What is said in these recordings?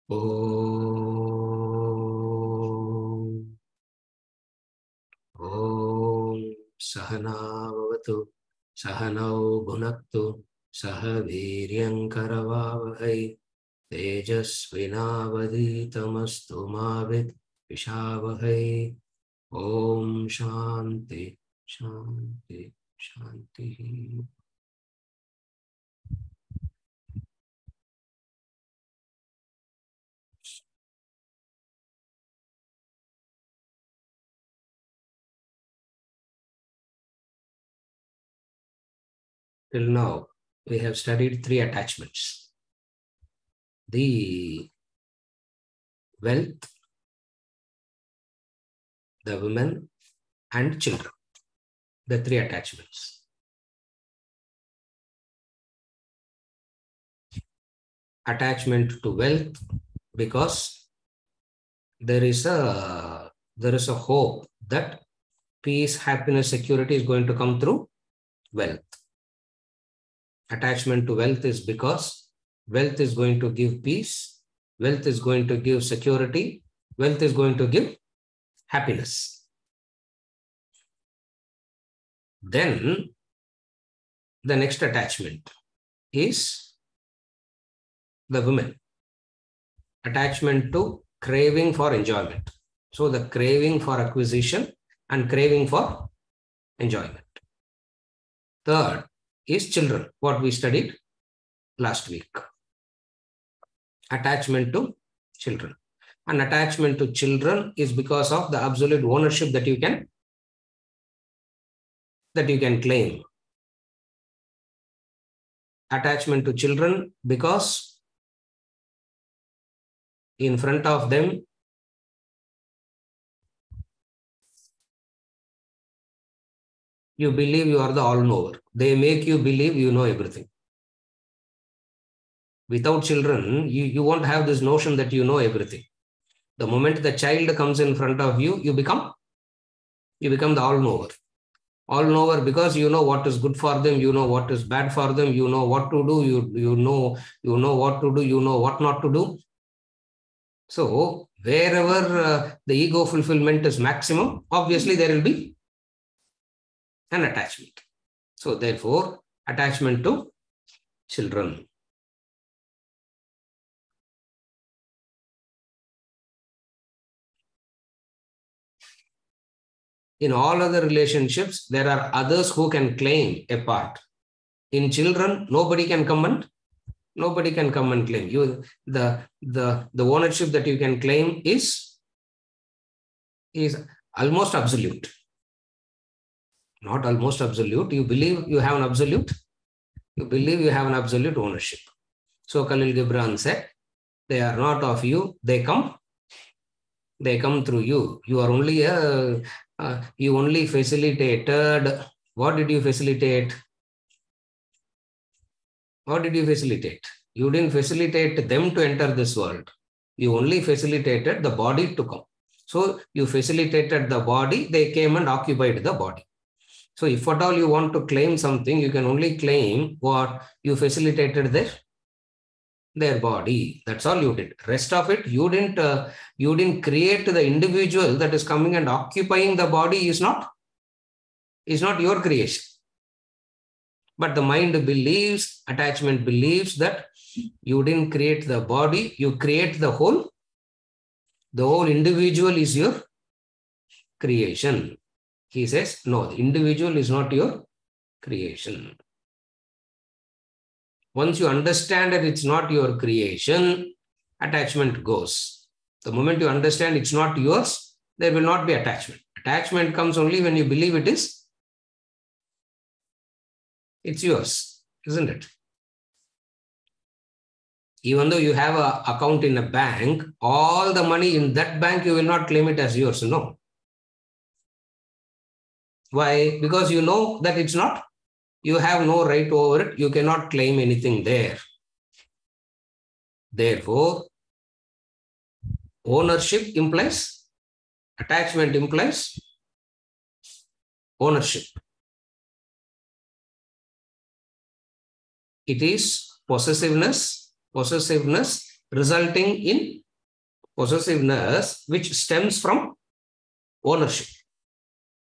Om Sahana Bhavatu Sahanau Bhunaktu Sahaviryankaravavahai Tejasvinavaditamastu Mavid Vishavahai. Om Shanti Shanti Shanti. Till now, we have studied three attachments: the wealth, the women, and children. The three attachments. Attachment to wealth, because there is a hope that peace, happiness, security is going to come through wealth. Attachment to wealth is because wealth is going to give peace, wealth is going to give security, wealth is going to give happiness. Then the next attachment is the women. Attachment to craving for enjoyment. So the craving for acquisition and craving for enjoyment. Third is children, what we studied last week. Attachment to children. And attachment to children is because of the absolute ownership that you can claim. Attachment to children because in front of them you believe you are the all-knower. They make you believe you know everything. Without children, you won't have this notion that you know everything. The moment the child comes in front of you, you become the all-knower. All-knower because you know what is good for them, you know what is bad for them, you know what to do, you know what to do, you know what not to do. So wherever the ego fulfillment is maximum, obviously there will be an attachment. So therefore, attachment to children. In all other relationships, there are others who can claim a part. In children, nobody can come and claim. You the ownership that you can claim is almost absolute. Not almost absolute. You believe you have an absolute. You believe you have an absolute ownership. So Khalil Gibran said, they are not of you, they come through you. You are only you only facilitated. What did you facilitate? What did you facilitate? You didn't facilitate them to enter this world. You only facilitated the body to come. So you facilitated the body, they came and occupied the body. So if at all you want to claim something, you can only claim what you facilitated their body. That's all you did. Rest of it, you didn't create the individual that is coming and occupying the body is not your creation. But the mind believes, attachment believes that you didn't create the body, you create the whole individual is your creation. He says, no, the individual is not your creation. Once you understand that it's not your creation, attachment goes. The moment you understand it's not yours, there will not be attachment. Attachment comes only when you believe it's yours, isn't it? Even though you have an account in a bank, all the money in that bank, you will not claim it as yours, no. Why? Because you know that it's not. You have no right over it. You cannot claim anything there. Therefore, ownership implies, attachment implies ownership. It is possessiveness resulting in possessiveness, which stems from ownership.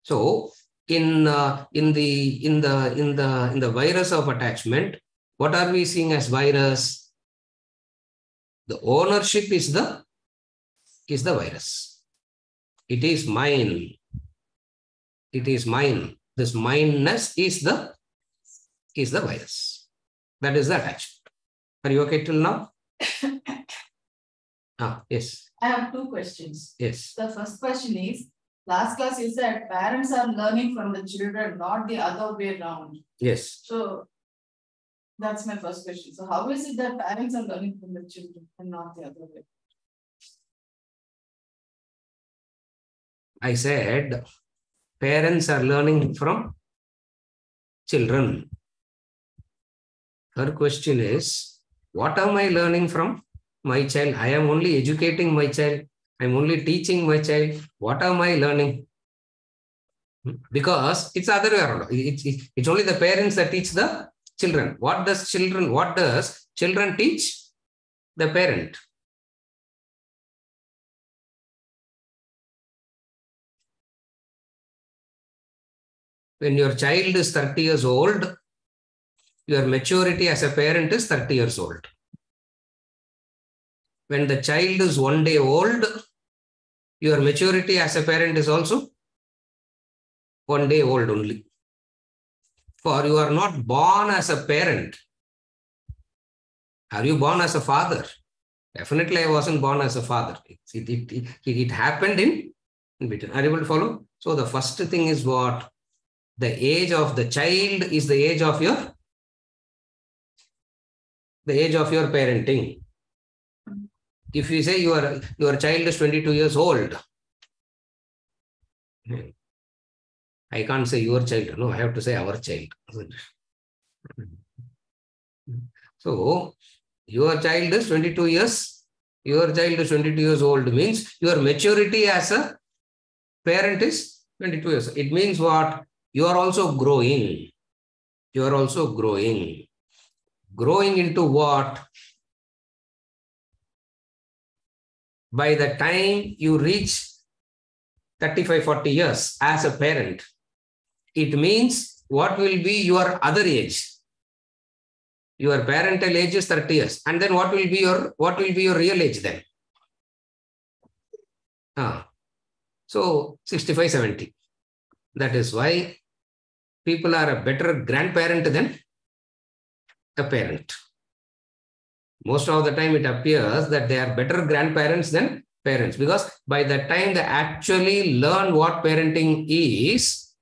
So in the virus of attachment, what are we seeing as virus? The ownership is the virus. It is mine. It is mine. This mineness is the virus. That is the attachment. Are you okay till now? Yes. I have two questions. Yes. The first question is, last class you said parents are learning from the children, not the other way around. Yes. So that's my first question. So how is it that parents are learning from the children and not the other way? I said parents are learning from children. Her question is, what am I learning from my child? I am only educating my child. I am only teaching my child. What am I learning? Because it's other way around. It's only the parents that teach the children. What does children teach the parent? When your child is 30 years old, your maturity as a parent is 30 years old. When the child is 1 day old, your maturity as a parent is also 1 day old only. For you are not born as a parent. Are you born as a father? Definitely I wasn't born as a father. It happened in between. Are you able to follow? So the first thing is what? The age of the child is the age of your parenting. If you say your child is 22 years old, I can't say your child. No, I have to say our child. So your child is 22 years. Your child is 22 years old means your maturity as a parent is 22 years. It means what? You are also growing. You are also growing. Growing into what? By the time you reach 35, 40 years as a parent, it means what will be your other age? Your parental age is 30 years. And then what will be your real age then? So 65, 70. That is why people are a better grandparent than a parent. Most of the time it appears that they are better grandparents than parents, because by the time they actually learn what parenting is,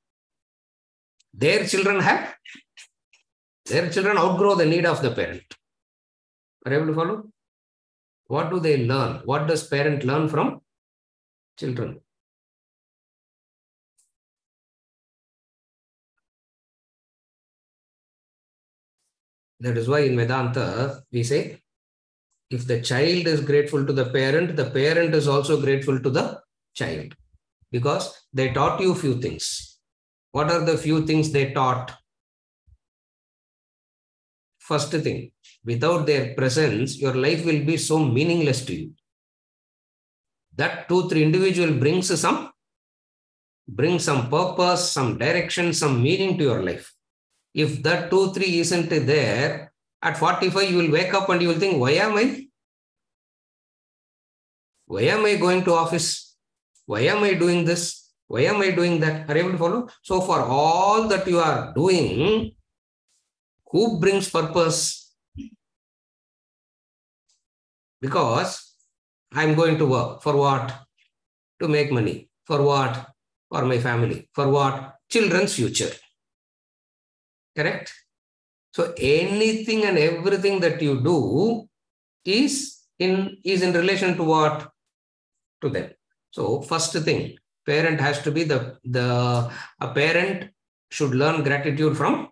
their children outgrow the need of the parent. Are you able to follow? What do they learn? What does parent learn from children? That is why in Vedanta we say, if the child is grateful to the parent is also grateful to the child, because they taught you few things. What are the few things they taught? First thing, without their presence, your life will be so meaningless to you. That 2-3 individual brings some purpose, some direction, some meaning to your life. If that 2-3 isn't there, at 45 you will wake up and you will think, why am I going to office? Why am I doing this? Why am I doing that? Are you able to follow? So for all that you are doing, who brings purpose? Because I'm going to work. For what? To make money. For what? For my family. For what? Children's future. Correct? So anything and everything that you do is in relation to what? To them. So first thing, parent has to be a parent should learn gratitude from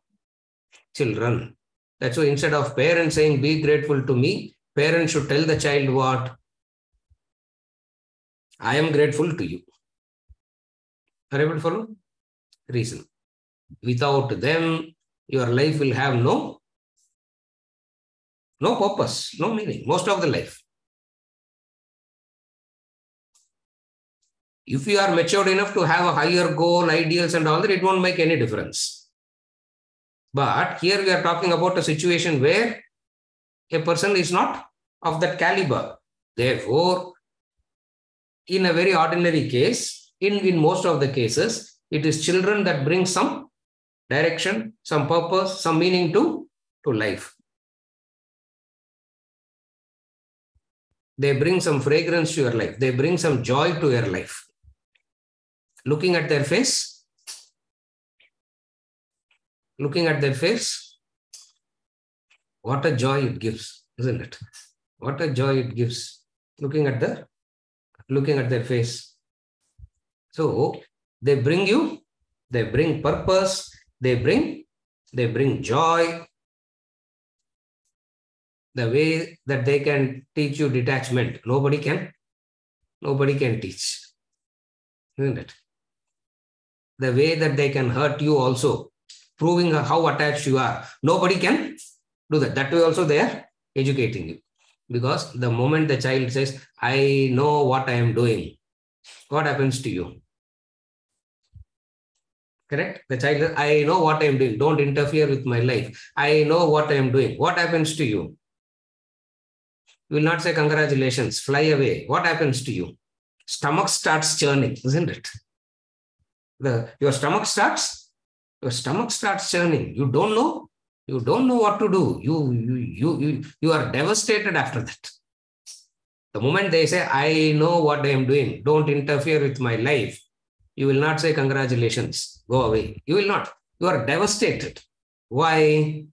children. That's why instead of parents saying be grateful to me, parents should tell the child what? I am grateful to you. Are you able to follow? Reason. Without them, your life will have no purpose, no meaning, most of the life. If you are matured enough to have a higher goal, ideals and all that, it won't make any difference. But here we are talking about a situation where a person is not of that caliber. Therefore, in a very ordinary case, in most of the cases, it is children that bring some direction, some purpose, some meaning to life. They bring some fragrance to your life. They bring some joy to your life. Looking at their face, what a joy it gives, isn't it? What a joy it gives looking at their face. So they bring purpose, they bring joy. The way that they can teach you detachment, nobody can teach, isn't it? The way that they can hurt you also, proving how attached you are, nobody can do that. That way also they are educating you. Because the moment the child says, I know what I am doing, what happens to you? Correct? The child says, I know what I am doing. Don't interfere with my life. I know what I am doing. What happens to you? You will not say congratulations, fly away. What happens to you? Stomach starts churning, isn't it? Your stomach starts churning. You don't know what to do. You are devastated after that. The moment they say, I know what I am doing, don't interfere with my life, you will not say congratulations, go away. You will not. You are devastated. Why?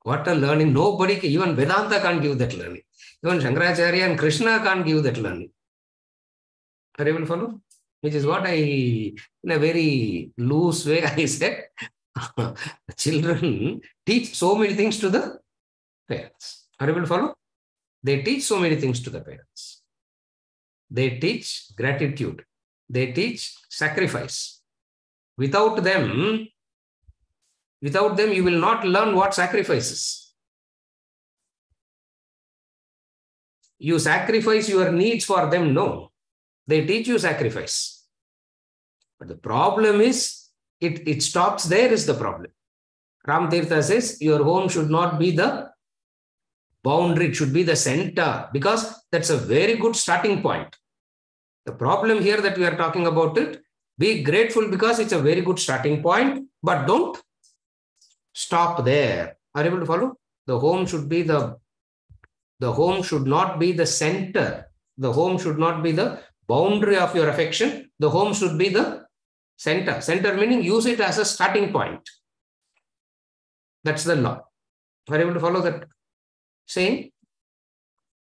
What a learning. Nobody, even Vedanta can't give that learning. Even Shankaracharya and Krishna can't give that learning. Are you able to follow? Which is what in a very loose way, I said, children teach so many things to the parents. Are you able to follow? They teach so many things to the parents. They teach gratitude. They teach sacrifice. Without them, you will not learn what sacrifice is. You sacrifice your needs for them, no. They teach you sacrifice. But the problem is, it stops there is the problem. Ram Tirtha says, your home should not be the boundary, it should be the center, because that's a very good starting point. The problem here that we are talking about it, be grateful because it's a very good starting point, but don't stop there. Are you able to follow? The home should not be the center. The home should not be the boundary of your affection. The home should be the center. Center meaning use it as a starting point. That's the law. Are you able to follow that saying?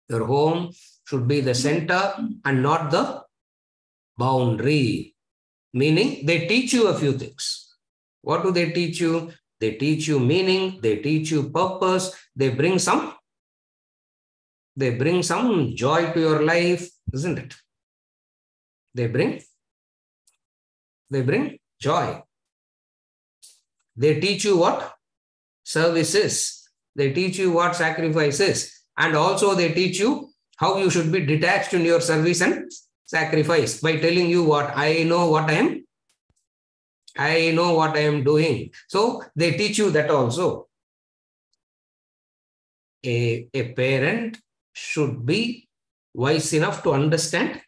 Your home should be the center and not the boundary. Meaning they teach you a few things. What do they teach you? They teach you meaning. They teach you purpose. They bring some joy to your life, isn't it? They bring joy. They teach you what service is. They teach you what sacrifice is. And also they teach you how you should be detached in your service and sacrifice by telling you what I know what I am doing. So they teach you that also. A parent should be wise enough to understand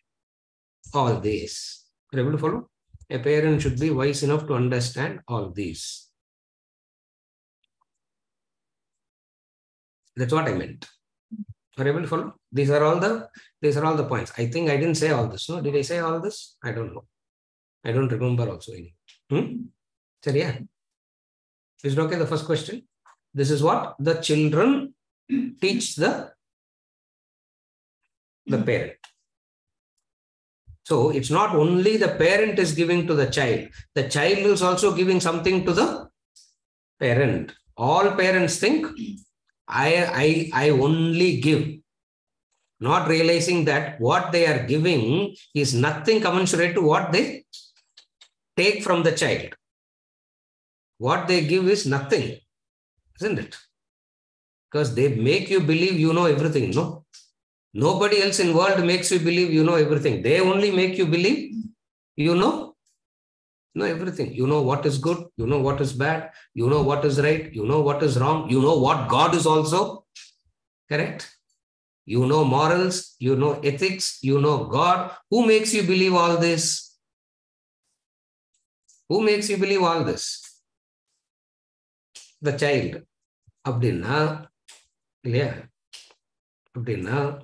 all this. Are you able to follow? A parent should be wise enough to understand all these. That's what I meant. Are you able to follow? These are all the points. I think I didn't say all this. No, did I say all this? I don't know. I don't remember also any. So yeah. Is it okay? The first question. This is what the children teach the parent. So it's not only the parent is giving to the child is also giving something to the parent. All parents think, I only give, not realizing that what they are giving is nothing commensurate to what they take from the child. What they give is nothing, isn't it? Because they make you believe you know everything, no? Nobody else in the world makes you believe you know everything. They only make you believe you know everything. You know what is good, you know what is bad, you know what is right, you know what is wrong, you know what God is also. Correct? You know morals, you know ethics, you know God. Who makes you believe all this? Who makes you believe all this? The child. Abdinna, yeah. Abdinna.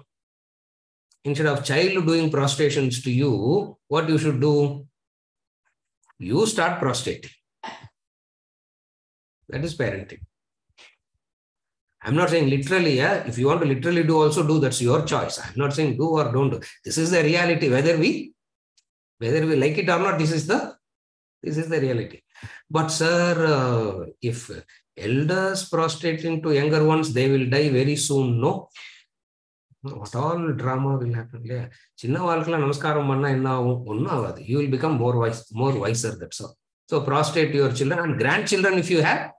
Instead of child doing prostrations to you, what you should do? You start prostrating. That is parenting. I'm not saying literally, yeah. If you want to literally do, also do. That's your choice. I'm not saying do or don't do. This is the reality. Whether we like it or not, this is the reality. But sir, if elders prostrating to younger ones, they will die very soon. No. What all drama will happen? Yeah. Chinna valkala namaskaram manna enna onnum avadu. You will become more wiser. That's all. So prostrate to your children and grandchildren if you have.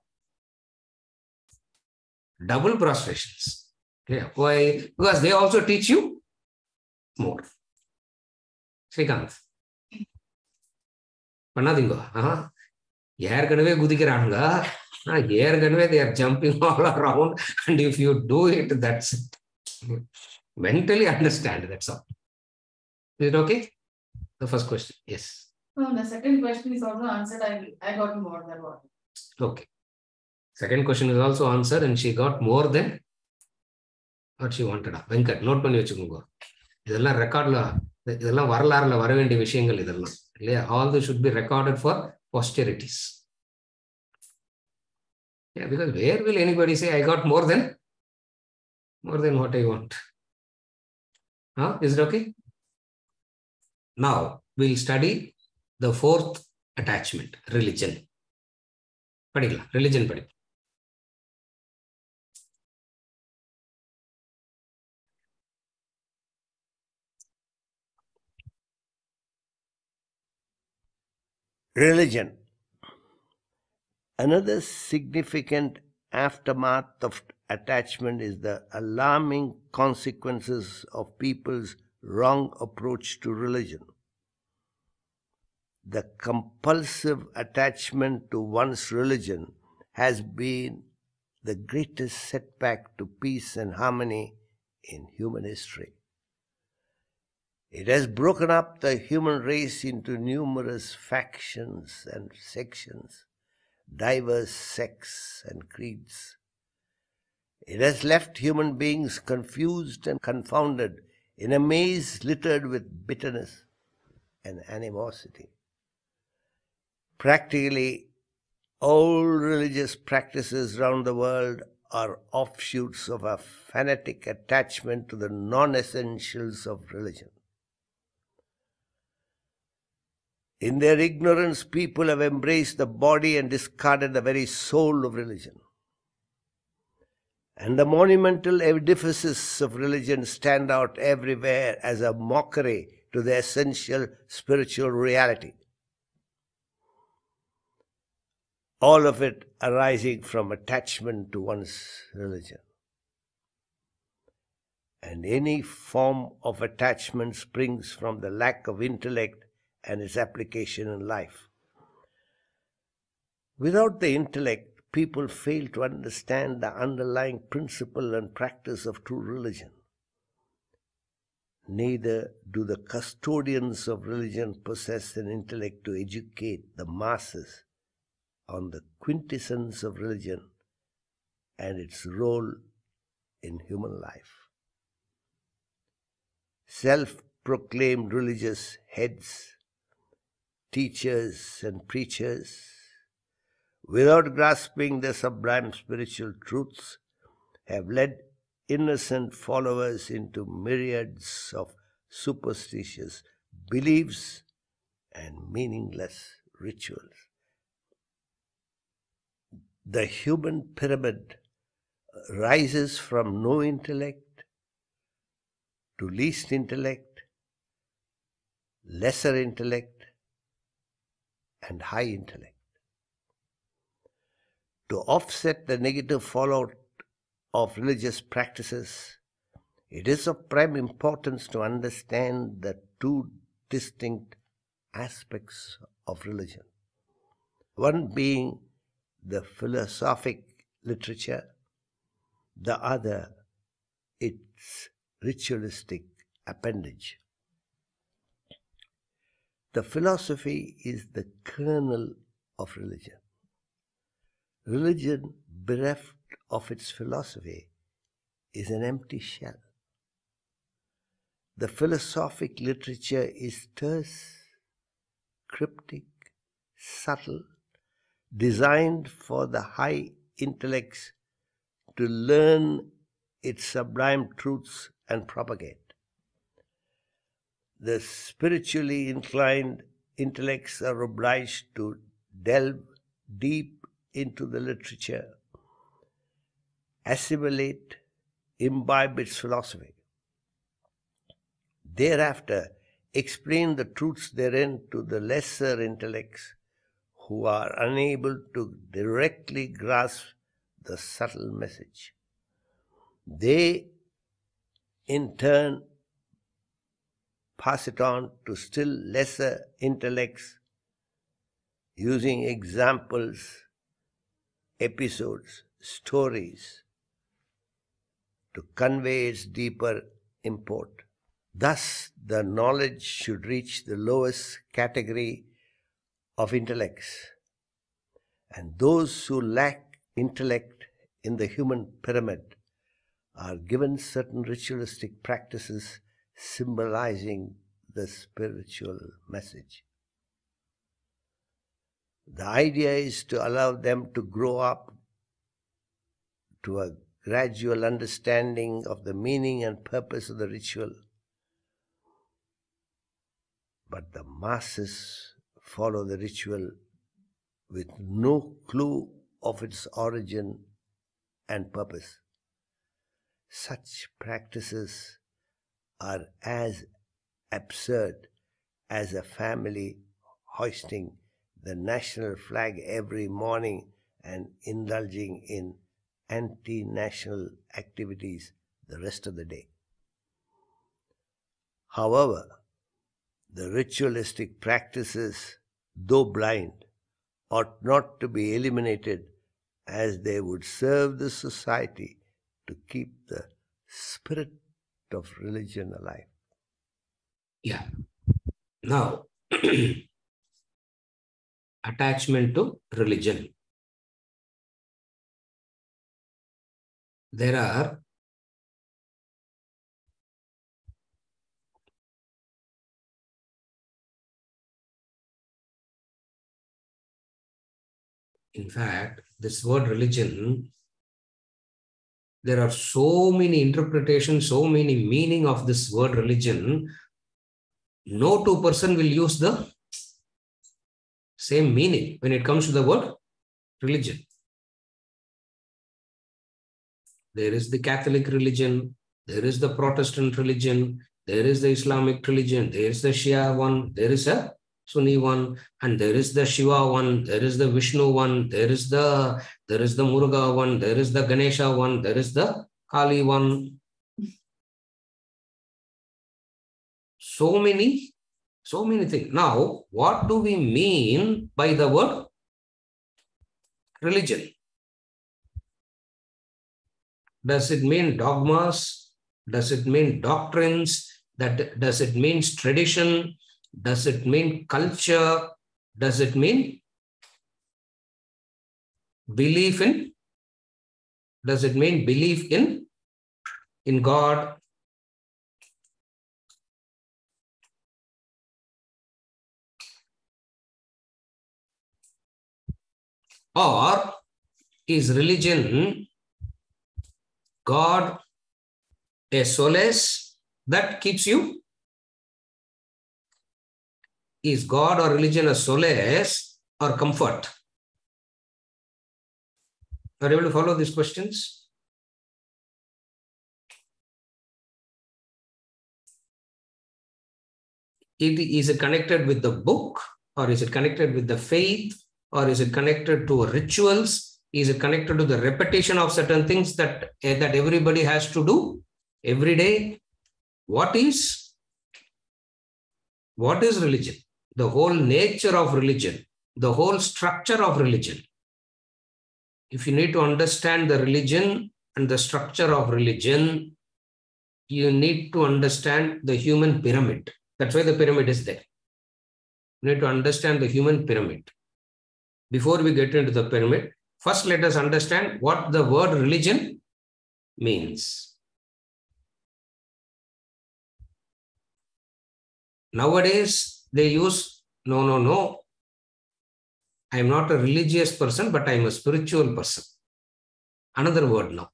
Double prostrations. Yeah. Why? Because they also teach you more. Srikanth. Pannadingo. ஏற்கனவே குதிக்கிறாங்க ஏற்கனவே they are jumping all around, and if you do it, that's it. Mentally understand, that's all. Is it okay? The first question, yes. No, the second question is also answered. I got more than what. Okay. Second question is also answered, and she got more than what she wanted. Venkat, note பண்ணி வச்சுக்கோங்க. இதெல்லாம் ரெக்கார்ட்ல, இதெல்லாம் வரலாறுல வர வேண்டிய விஷயங்கள் இதெல்லாம் இல்லையா? All this should be recorded for posterities. Yeah, because where will anybody say I got more than what I want? Is it okay? Now we'll study the fourth attachment, religion. Padikala, religion padi. Religion. Another significant aftermath of attachment is the alarming consequences of people's wrong approach to religion. The compulsive attachment to one's religion has been the greatest setback to peace and harmony in human history. It has broken up the human race into numerous factions and sections, diverse sects and creeds. It has left human beings confused and confounded in a maze littered with bitterness and animosity. Practically all religious practices around the world are offshoots of a fanatic attachment to the non-essentials of religion. In their ignorance, people have embraced the body and discarded the very soul of religion. And the monumental edifices of religion stand out everywhere as a mockery to the essential spiritual reality. All of it arising from attachment to one's religion. And any form of attachment springs from the lack of intellect and its application in life. Without the intellect, people fail to understand the underlying principle and practice of true religion. Neither do the custodians of religion possess an intellect to educate the masses on the quintessence of religion and its role in human life. Self-proclaimed religious heads, teachers and preachers, without grasping the sublime spiritual truths, have led innocent followers into myriads of superstitious beliefs and meaningless rituals. The human pyramid rises from no intellect to least intellect, lesser intellect, and high intellect. To offset the negative fallout of religious practices, It is of prime importance to understand the two distinct aspects of religion. One being the philosophic literature, the other its ritualistic appendage. The philosophy is the kernel of religion. Religion bereft of its philosophy is an empty shell. The philosophic literature is terse, cryptic, subtle, designed for the high intellects to learn its sublime truths and propagate. The spiritually inclined intellects are obliged to delve deep into the literature, assimilate, imbibe its philosophy. Thereafter, explain the truths therein to the lesser intellects who are unable to directly grasp the subtle message. They, in turn, pass it on to still lesser intellects using examples, episodes, stories to convey its deeper import. Thus, the knowledge should reach the lowest category of intellects, and those who lack intellect in the human pyramid are given certain ritualistic practices symbolizing the spiritual message. The idea is to allow them to grow up to a gradual understanding of the meaning and purpose of the ritual. But the masses follow the ritual with no clue of its origin and purpose. Such practices are as absurd as a family hoisting the national flag every morning and indulging in anti-national activities the rest of the day. However, the ritualistic practices, though blind, ought not to be eliminated, as they would serve the society to keep the spirit of religion alive. Yeah. Now, attachment to religion. There are in fact, this word religion, there are so many interpretations, so many meaning of this word religion. No two person will use the same meaning when it comes to the word religion. There is the Catholic religion, there is the Protestant religion, there is the Islamic religion, there is the Shia one, there is a Sunni one, and there is the Shiva one, there is the Vishnu one, there is the Muruga one, there is the Ganesha one, there is the Kali one. So many things. Now, what do we mean by the word religion? Does it mean dogmas? Does it mean doctrines? Does it mean tradition? Does it mean culture? Does it mean belief in? Does it mean belief in God? Or is religion God a solace that keeps you? Is God or religion a solace or comfort? Are you able to follow these questions? Is it connected with the book, or is it connected with the faith, or is it connected to rituals? Is it connected to the repetition of certain things that everybody has to do? Every day, what is religion? The whole nature of religion, the whole structure of religion. If you need to understand the religion and the structure of religion, you need to understand the human pyramid. That's why the pyramid is there. You need to understand the human pyramid. Before we get into the pyramid, first let us understand what the word religion means. Nowadays, they use, no. I am not a religious person, but I am a spiritual person. Another word now.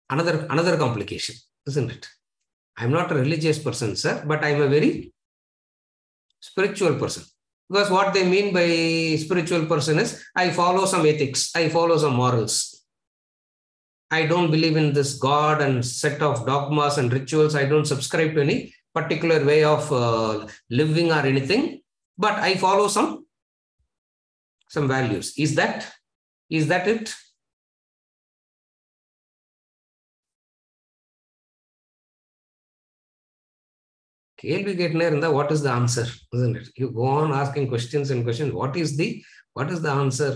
Another complication, isn't it? I am not a religious person, sir, but I am a very spiritual person. Because what they mean by spiritual person is, I follow some ethics, I follow some morals. I don't believe in this God and set of dogmas and rituals. I don't subscribe to any particular way of living or anything, but I follow some values. Is that it? கேள்வி கேட்டுனே இருந்தா what is the answer, isn't it? You go on asking questions and questions. What is the answer?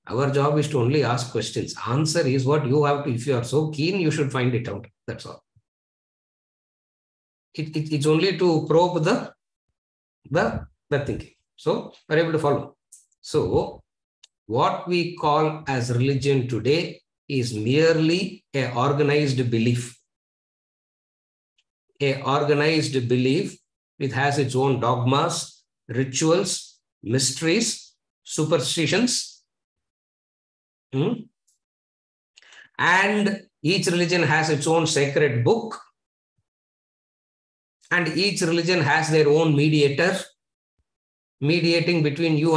Our job is to only ask questions. Answer is what you have to, if you are so keen, you should find it out. That's all. It's only to probe the thinking. So are able to follow. So what we call as religion today is merely a organized belief. A organized belief. It has its own dogmas, rituals, mysteries, superstitions. And each religion has its own sacred book. And each religion has their own mediator, mediating between you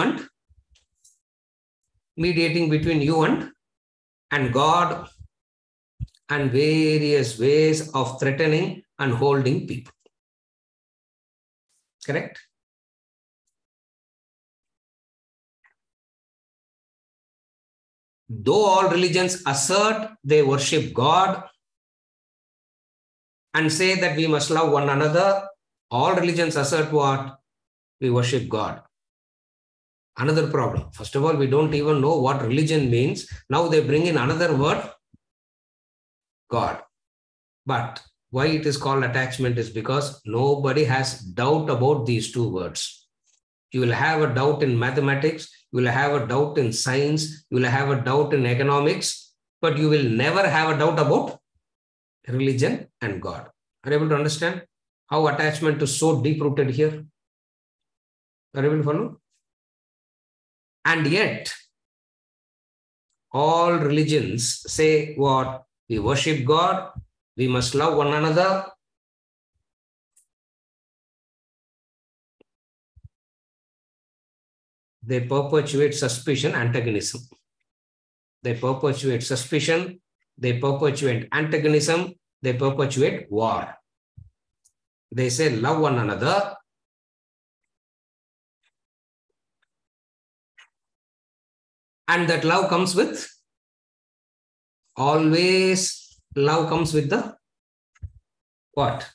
and God, and various ways of threatening and holding people. Correct? Though all religions assert they worship God and say that we must love one another, all religions assert what? We worship God. Another problem. First of all, we don't even know what religion means. Now they bring in another word, God. But why it is called attachment is because nobody has doubt about these two words. You will have a doubt in mathematics, you will have a doubt in science, you will have a doubt in economics, but you will never have a doubt about religion and God. Are you able to understand how attachment is so deep-rooted here? Are you able to follow? And yet, all religions say what? We worship God, we must love one another. They perpetuate suspicion, antagonism. They perpetuate suspicion, they perpetuate antagonism, they perpetuate war. They say love one another. And that love comes with, always love comes with the what?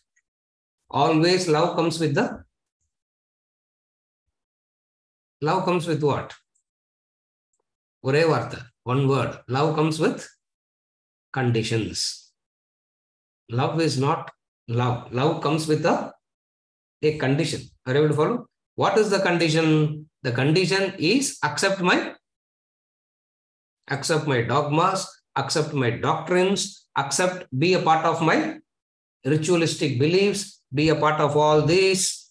Always love comes with the, love comes with what? ஒரே வார்த்தை, one word. Love comes with conditions. Love is not love. Love comes with a condition. Are you able to follow? What is the condition? The condition is accept my dogmas, accept my doctrines, be a part of my ritualistic beliefs, be a part of all these.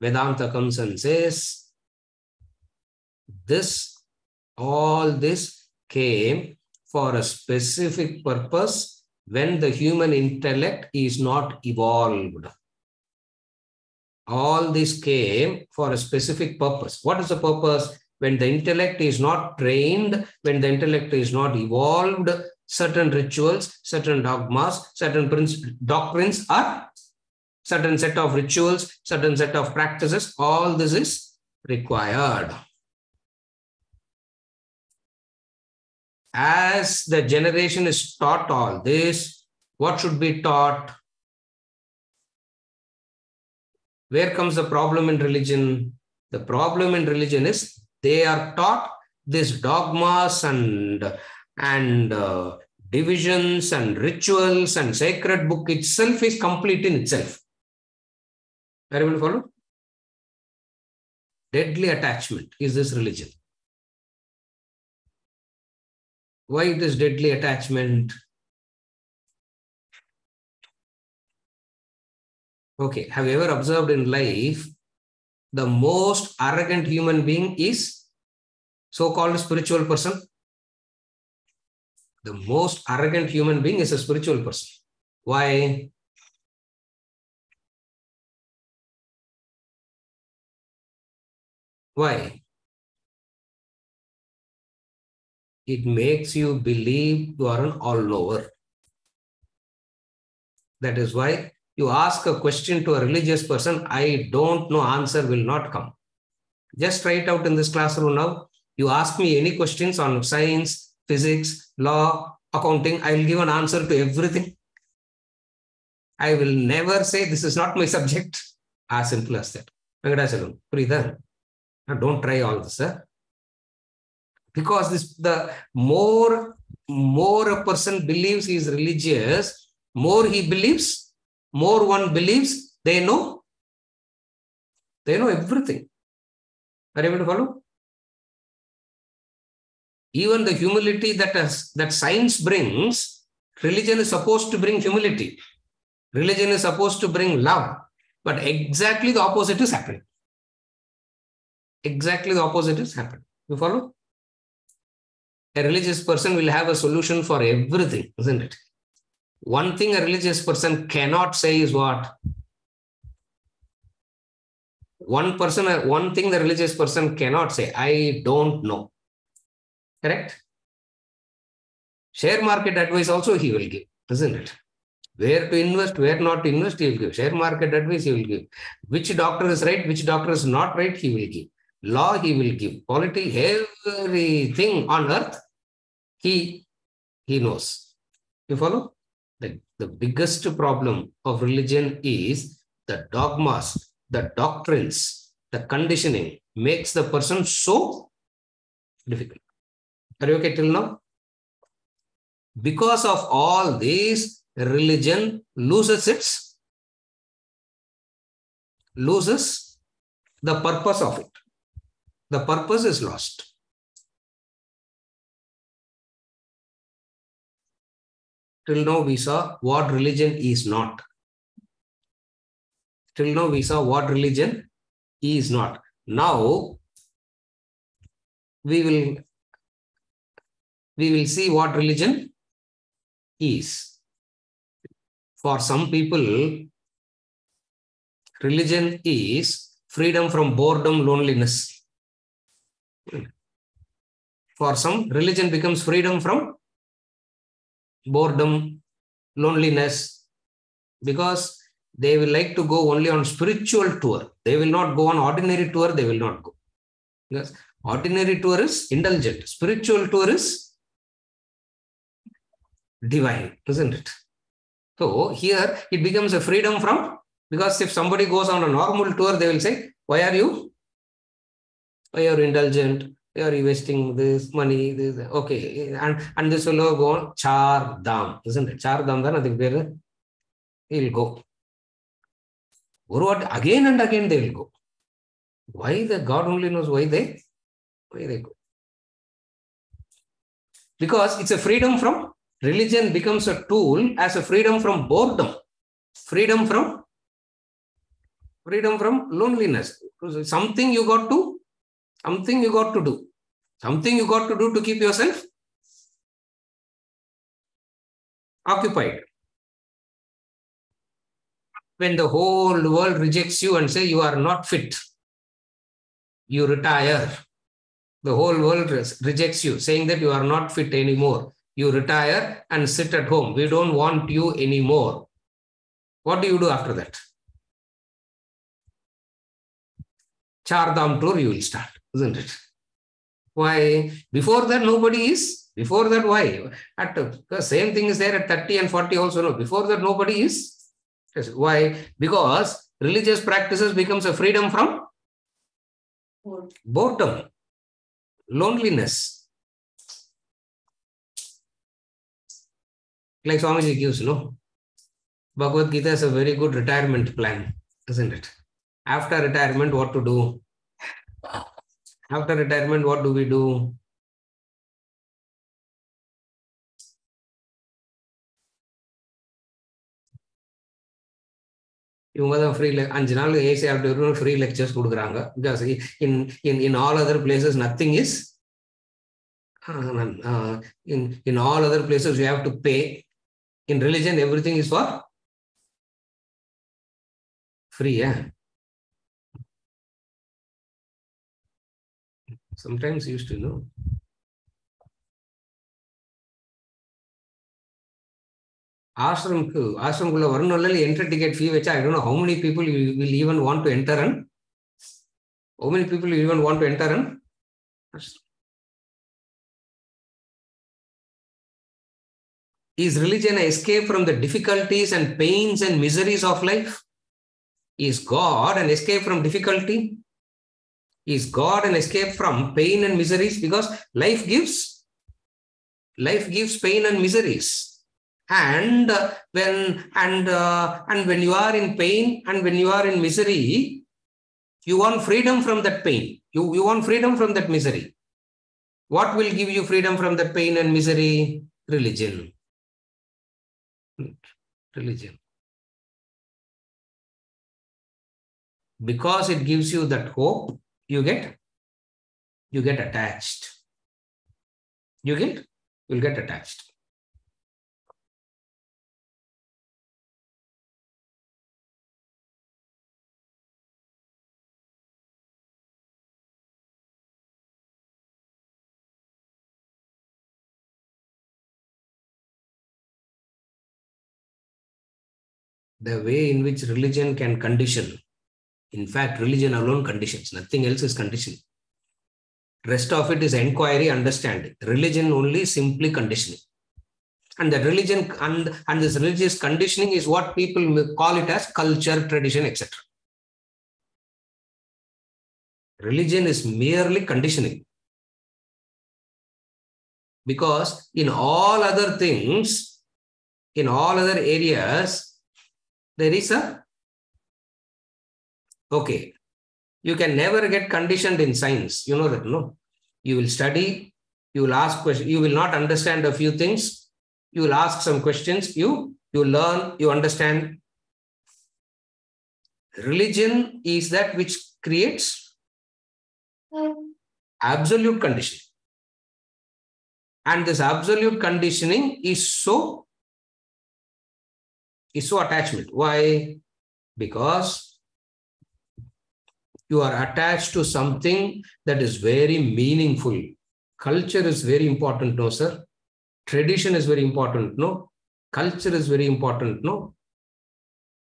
Vedanta comes and says, all this came for a specific purpose when the human intellect is not evolved. All this came for a specific purpose. What is the purpose? When the intellect is not trained, when the intellect is not evolved, certain rituals, certain dogmas, certain doctrines are, certain set of rituals, certain set of practices, all this is required. As the generation is taught all this, What should be taught? Where comes the problem in religion? The problem in religion is they are taught these dogmas and divisions and rituals, and sacred book itself is complete in itself. Are you able to follow? Deadly attachment is this religion. Why this deadly attachment? Okay, have you ever observed in life the most arrogant human being is so-called spiritual person? The most arrogant human being is a spiritual person. Why? Why? It makes you believe you are an all-knower. That is why you ask a question to a religious person, I don't know, answer will not come. Just try it out in this classroom now. You ask me any questions on science, physics, law, accounting, I will give an answer to everything. I will never say this is not my subject. As simple as that. Don't try all this. Because the more a person believes he is religious, more he believes, more one believes, they know everything. Are you able to follow? Even the humility that science brings, religion is supposed to bring humility. Religion is supposed to bring love. But exactly the opposite is happening. Exactly the opposite is happening. You follow? A religious person will have a solution for everything, isn't it? One thing a religious person cannot say is what? One thing the religious person cannot say, I don't know. Correct? Share market advice also he will give, isn't it? Where to invest, where not to invest, he will give. Share market advice he will give. Which doctor is right, which doctor is not right, he will give. Law he will give. Politics, everything on earth, he knows. You follow? The biggest problem of religion is the dogmas, the doctrines, the conditioning makes the person so difficult. Are you okay till now? Because of all these, religion loses the purpose of it. The purpose is lost. Till now we saw what religion is not. Till now we saw what religion is not. Now we will see what religion is. For some people, religion is freedom from boredom, loneliness. For some, religion becomes freedom from boredom, loneliness, because they will like to go only on spiritual tour. They will not go on ordinary tour, they will not go. Because ordinary tour is indulgent. Spiritual tour is divine, isn't it? So here it becomes a freedom from, because if somebody goes on a normal tour, they will say, why are you indulgent? Why are you wasting this money? This, okay. And this will go on Char Dham, isn't it? Char Dham, then he will go. Again and again they will go. Why? The God only knows why they go. Because it's a freedom from, religion becomes a tool as a freedom from boredom, freedom from loneliness. Something you got to do. Something you got to do to keep yourself occupied. When the whole world rejects you and say you are not fit, you retire. The whole world rejects you, saying that you are not fit anymore. You retire and sit at home. We don't want you anymore. What do you do after that? Char Dham tour you will start, isn't it? Why? Before that, nobody is. Before that, why? The same thing is there at 30 and 40 also. No. Before that, nobody is. Yes. Why? Because religious practices becomes a freedom from boredom, loneliness. Like Swamiji gives, no? Bhagavad Gita is a very good retirement plan, isn't it? After retirement, what to do? After retirement, what do we do? இவங்க தான் free 5 நாள் AC after free lectures கொடுக்குறாங்க. Because in all other places nothing is in all other places you have to pay. In religion everything is for free. Sometimes used to know. ஆசிரமுக்குள்ள வரணும்ல entry ticket ஃபீ வச்சா I don't know how many people will even want to enter and how many people will even want to enter and is religion an escape from the difficulties and pains and miseries of life? Is God an escape from difficulty? Is God an escape from pain and miseries? Because life gives pain and miseries. And when you are in pain and when you are in misery, you want freedom from that pain. You want freedom from that misery. What will give you freedom from that pain and misery? Religion. Religion. Because it gives you that hope, you get attached. You'll get attached. The way in which religion can condition. In fact, religion alone conditions. Nothing else is conditioning. Rest of it is inquiry, understanding. Religion only simply conditioning. And the religion and this religious conditioning is what people call it as culture, tradition, etc. Religion is merely conditioning. Because in all other things, in all other areas, there is okay. You can never get conditioned in science. You know that, no? You will study, you will ask questions, you will not understand a few things, you will ask some questions, you learn, you understand. Religion is that which creates absolute conditioning. And this absolute conditioning is so attachment. Why? Because you are attached to something that is very meaningful. Culture is very important, no, sir? Tradition is very important, no? Culture is very important, no?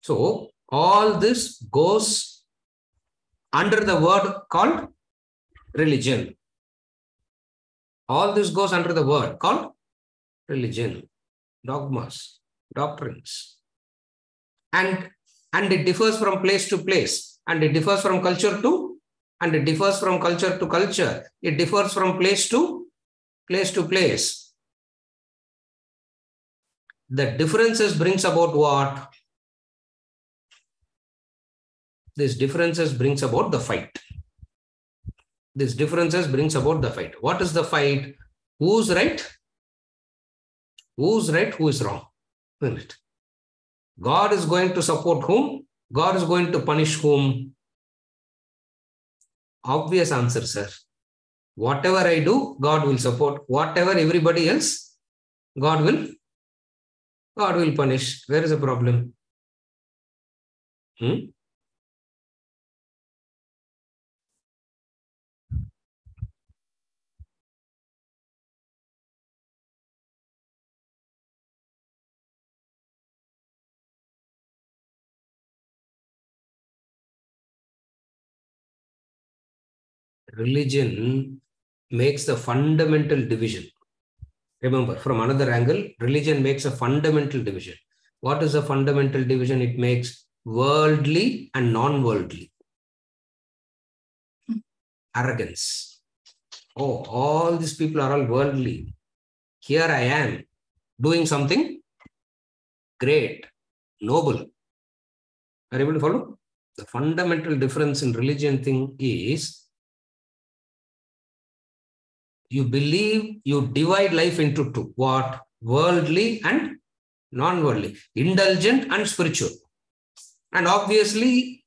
So, all this goes under the word called religion. All this goes under the word called religion, dogmas, doctrines. And it differs from place to place. And it differs from culture to, and it differs from culture to culture. It differs from place to place. The differences brings about what? These differences brings about the fight. These differences brings about the fight. What is the fight? Who's right? Who's right? Who is wrong? Isn't it? God is going to support whom? God is going to punish whom? Obvious answer, sir. Whatever I do, God will support. Whatever everybody else, God will punish. Where is the problem? Religion makes the fundamental division. Remember, from another angle, religion makes a fundamental division. What is a fundamental division? It makes worldly and non-worldly. Arrogance. Oh, all these people are all worldly. Here I am doing something great, noble. Are you able to follow? The fundamental difference in religion thing is you believe, you divide life into two. What? Worldly and non-worldly. Indulgent and spiritual. And obviously,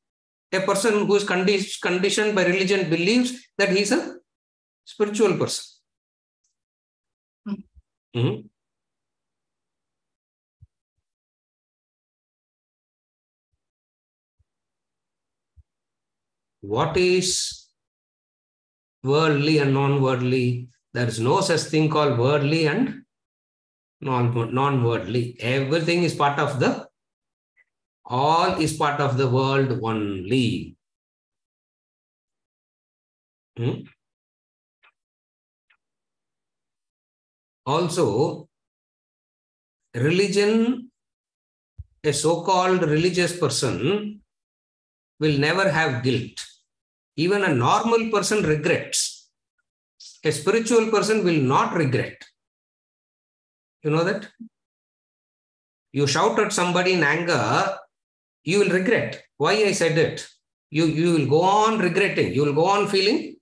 a person who is conditioned by religion believes that he is a spiritual person. Mm-hmm. What is worldly and non-worldly? There is no such thing called worldly and non-worldly. Everything is part of the, all is part of the world only. Also, religion, a so-called religious person will never have guilt. Even a normal person regrets. A spiritual person will not regret. You know that? You shout at somebody in anger, you will regret. Why I said it? You will go on regretting. You will go on feeling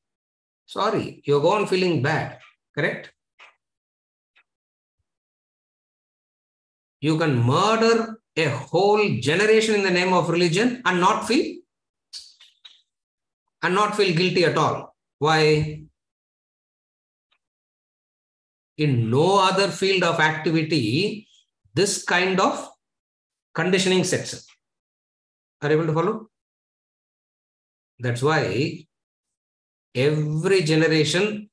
sorry. You go on feeling bad. Correct? You can murder a whole generation in the name of religion and not feel guilty at all. Why? In no other field of activity, this kind of conditioning sets in. Are you able to follow? That's why every generation,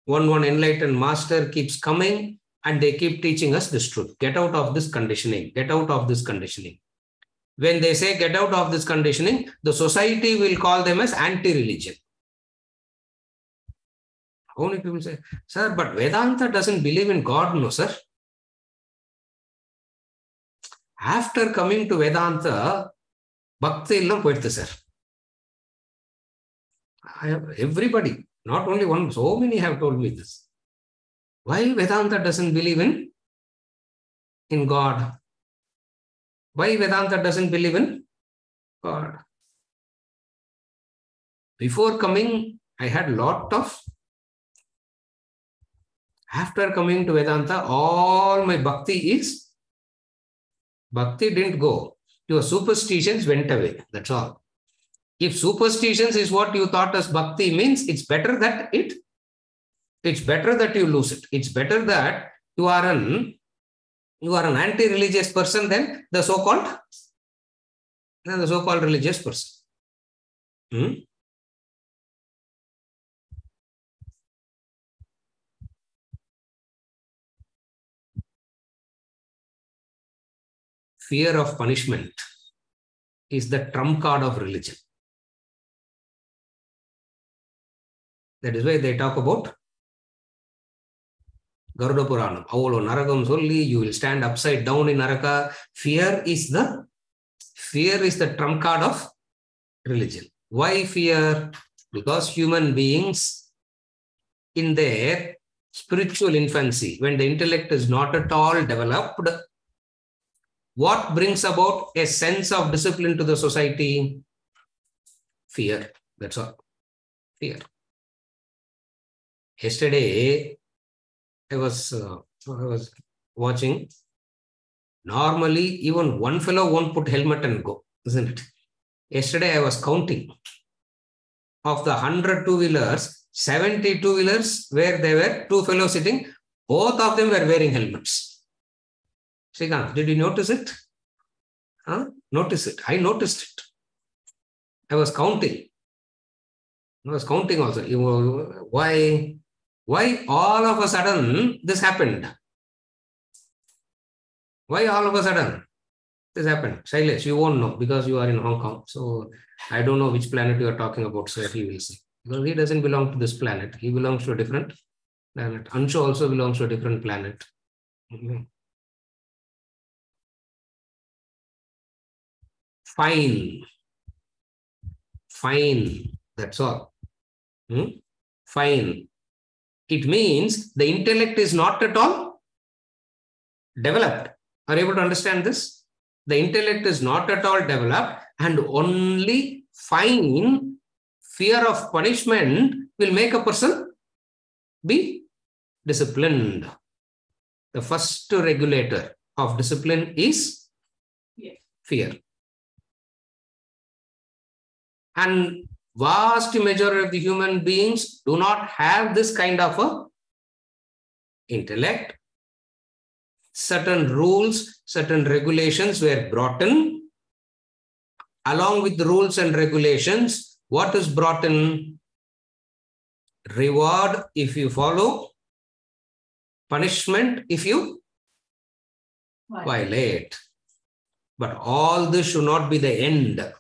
one enlightened master keeps coming and they keep teaching us this truth. Get out of this conditioning. Get out of this conditioning. When they say get out of this conditioning, the society will call them as anti-religion. How many people say, sir, but Vedanta doesn't believe in God, no, sir. After coming to Vedanta, Bhakti illam poithu, sir. Everybody, not only one, so many have told me this. Why Vedanta doesn't believe in God? Why Vedanta doesn't believe in God? Before coming, I had a lot of. After coming to Vedanta, all my bhakti didn't go. Your superstitions went away. That's all. If superstitions is what you thought as bhakti means, it's better that you lose it. It's better that you are an anti-religious person than the so-called religious person. Fear of punishment is the trump card of religion. That is why they talk about Garuda Puranam. Avolo naragam solli, you will stand upside down in Naraka. Fear is the trump card of religion. Why fear? Because human beings in their spiritual infancy, when the intellect is not at all developed, what brings about a sense of discipline to the society? Fear. That's all. Fear. Yesterday, I was watching. Normally, even one fellow won't put helmet and go, isn't it? Yesterday, I was counting. Of the 100 two-wheelers, 70 two-wheelers where there were two fellows sitting, both of them were wearing helmets. Srikanth, did you notice it? Notice it. I noticed it. I was counting. Also. Why all of a sudden this happened? Why all of a sudden this happened? Shailesh, you won't know because you are in Hong Kong. So I don't know which planet you are talking about, so he will say. Because he doesn't belong to this planet. He belongs to a different planet. Anshu also belongs to a different planet. Fine. Fine. That's all. Fine. It means the intellect is not at all developed. Are you able to understand this? The intellect is not at all developed, and only fine fear of punishment will make a person be disciplined. The first regulator of discipline is fear. And vast majority of the human beings do not have this kind of a intellect. Certain rules, certain regulations were brought in. Along with the rules and regulations, what is brought in? Reward if you follow, punishment if you violate. But all this should not be the end.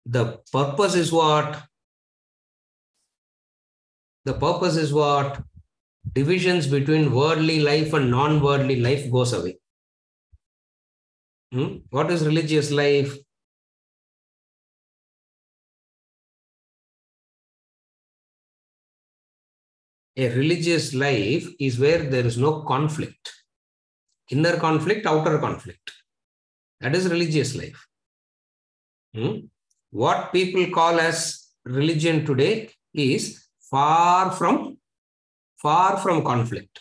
The purpose is what? The purpose is what? Divisions between worldly life and non-worldly life goes away. What is religious life? A religious life is where there is no conflict. Inner conflict, outer conflict. That is religious life. What people call as religion today is far from conflict.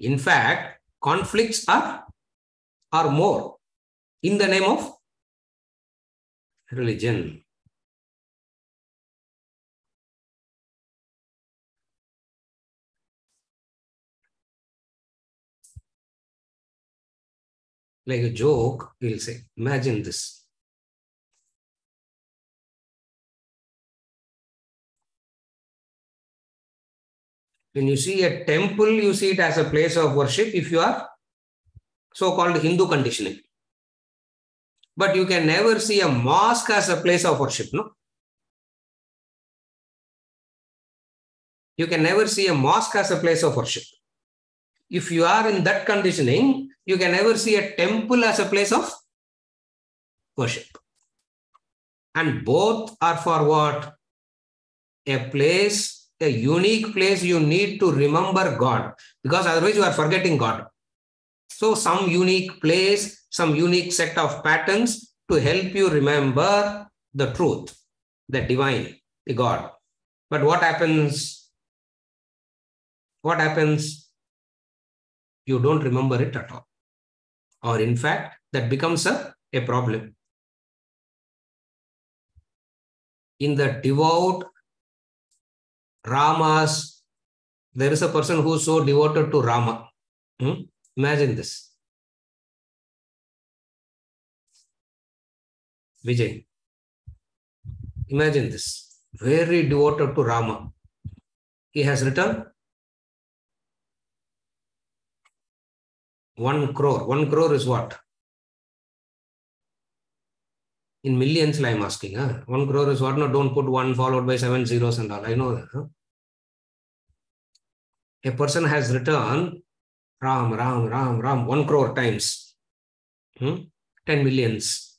In fact, conflicts are more in the name of religion. Like a joke, we'll say, imagine this. When you see a temple, you see it as a place of worship if you are so-called Hindu conditioning. But you can never see a mosque as a place of worship, no? You can never see a mosque as a place of worship. If you are in that conditioning, you can never see a temple as a place of worship. And both are for what? A place, a unique place you need to remember God, because otherwise you are forgetting God. So some unique place, some unique set of patterns to help you remember the truth, the divine, the God. But what happens? What happens? You don't remember it at all. Or in fact, that becomes a problem. In the devout Ramas, there is a person who is so devoted to Rama. Imagine this. Vijay. Imagine this. Very devoted to Rama. He has written 1 crore. 1 crore is what? In millions, I'm asking. 1 crore is what? No, don't put 1 followed by 7 zeros and all. I know that. A person has written Ram, 1 crore times. 10 millions.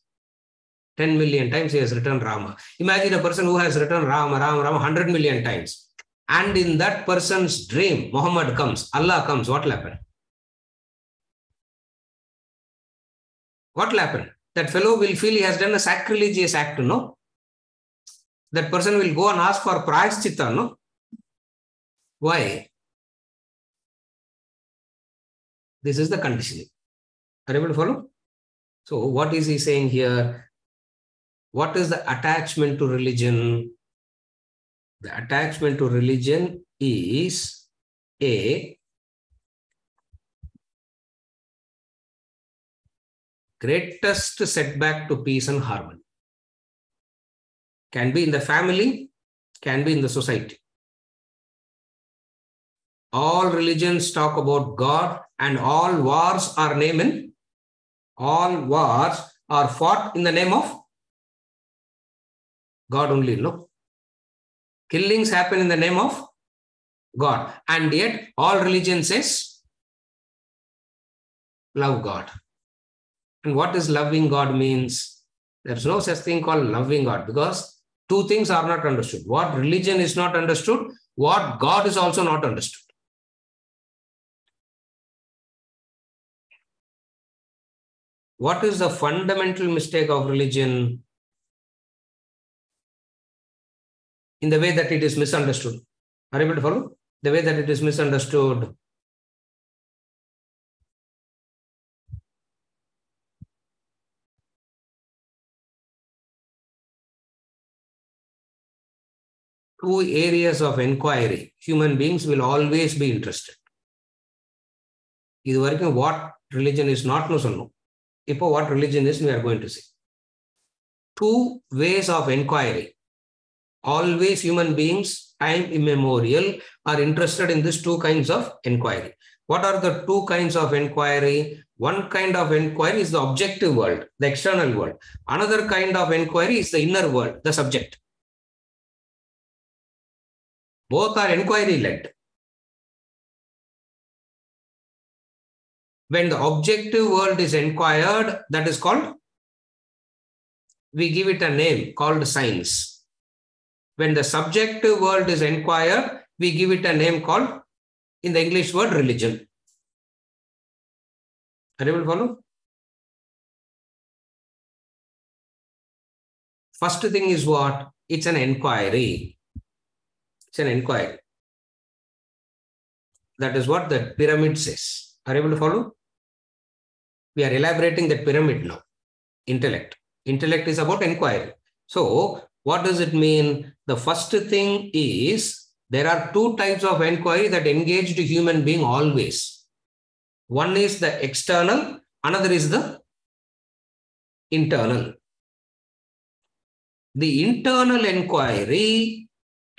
10 million times he has written Rama. Imagine a person who has written Rama 100 million times. And in that person's dream, Muhammad comes, Allah comes. What will happen? What will happen? That fellow will feel he has done a sacrilegious act, no? That person will go and ask for prayaschitta, no? Why? This is the conditioning. Are you able to follow? So what is he saying here? What is the attachment to religion? The attachment to religion is a greatest setback to peace and harmony. Can be in the family, can be in the society. All religions talk about God, and all wars are fought in the name of God only, no? Killings happen in the name of God. And yet all religion says, love God. And what is loving God means? There's no such thing called loving God, because two things are not understood. What religion is not understood, what God is also not understood. What is the fundamental mistake of religion? In the way that it is misunderstood. Are you able to follow? The way that it is misunderstood. Two areas of inquiry. Human beings will always be interested. This is what religion is not. Now, what religion is, we are going to see. Two ways of inquiry. Always human beings, time immemorial, are interested in these two kinds of inquiry. What are the two kinds of inquiry? One kind of inquiry is the objective world, the external world. Another kind of inquiry is the inner world, the subject. Both are inquiry-led. When the objective world is inquired, that is called, we give it a name called science. When the subjective world is inquired, we give it a name called, in the English word, religion. Are you able to follow? First thing is what? It's an inquiry. It's an inquiry. That is what the pyramid says. Are you able to follow? We are elaborating that pyramid now. Intellect. Intellect is about inquiry. So, what does it mean? The first thing is, there are two types of inquiry that engage the human being always. One is the external, another is the internal. The internal inquiry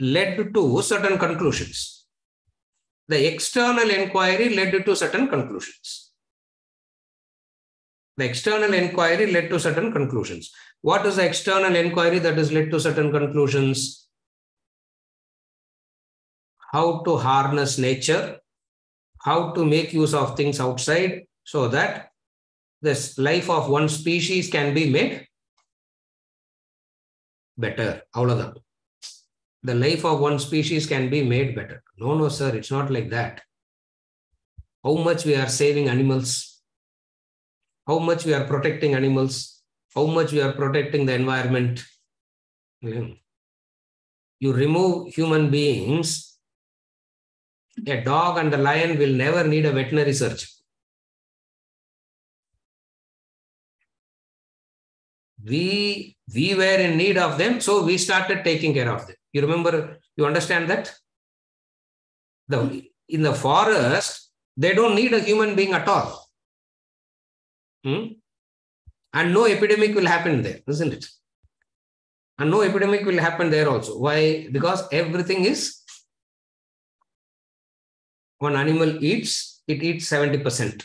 led to certain conclusions. The external inquiry led to certain conclusions. The external inquiry led to certain conclusions. What is the external inquiry that has led to certain conclusions? How to harness nature, how to make use of things outside so that this life of one species can be made better. The life of one species can be made better. No, sir, it's not like that. How much we are saving animals, how much we are protecting animals, how much we are protecting the environment. You remove human beings, a dog and a lion will never need a veterinary surgeon. We were in need of them, so we started taking care of them. You remember, you understand that? In the forest, they don't need a human being at all. And no epidemic will happen there, isn't it? And no epidemic will happen there also. Why? Because everything is, one animal eats, it eats 70%.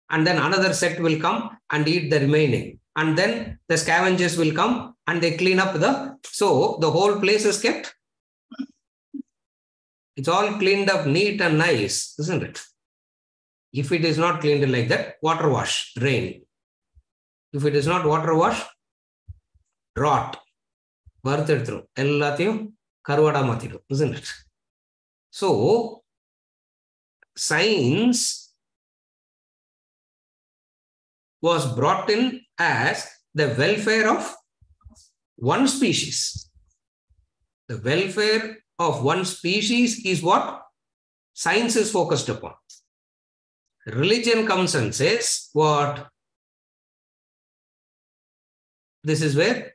And then another sect will come and eat the remaining. And then the scavengers will come and they clean up so the whole place is kept. It's all cleaned up, neat and nice, isn't it? If it is not cleaned like that, water wash, rain. If it is not water wash, drought. Isn't it? So, science was brought in as the welfare of one species. The welfare of one species is what science is focused upon. Religion comes and says what? This is where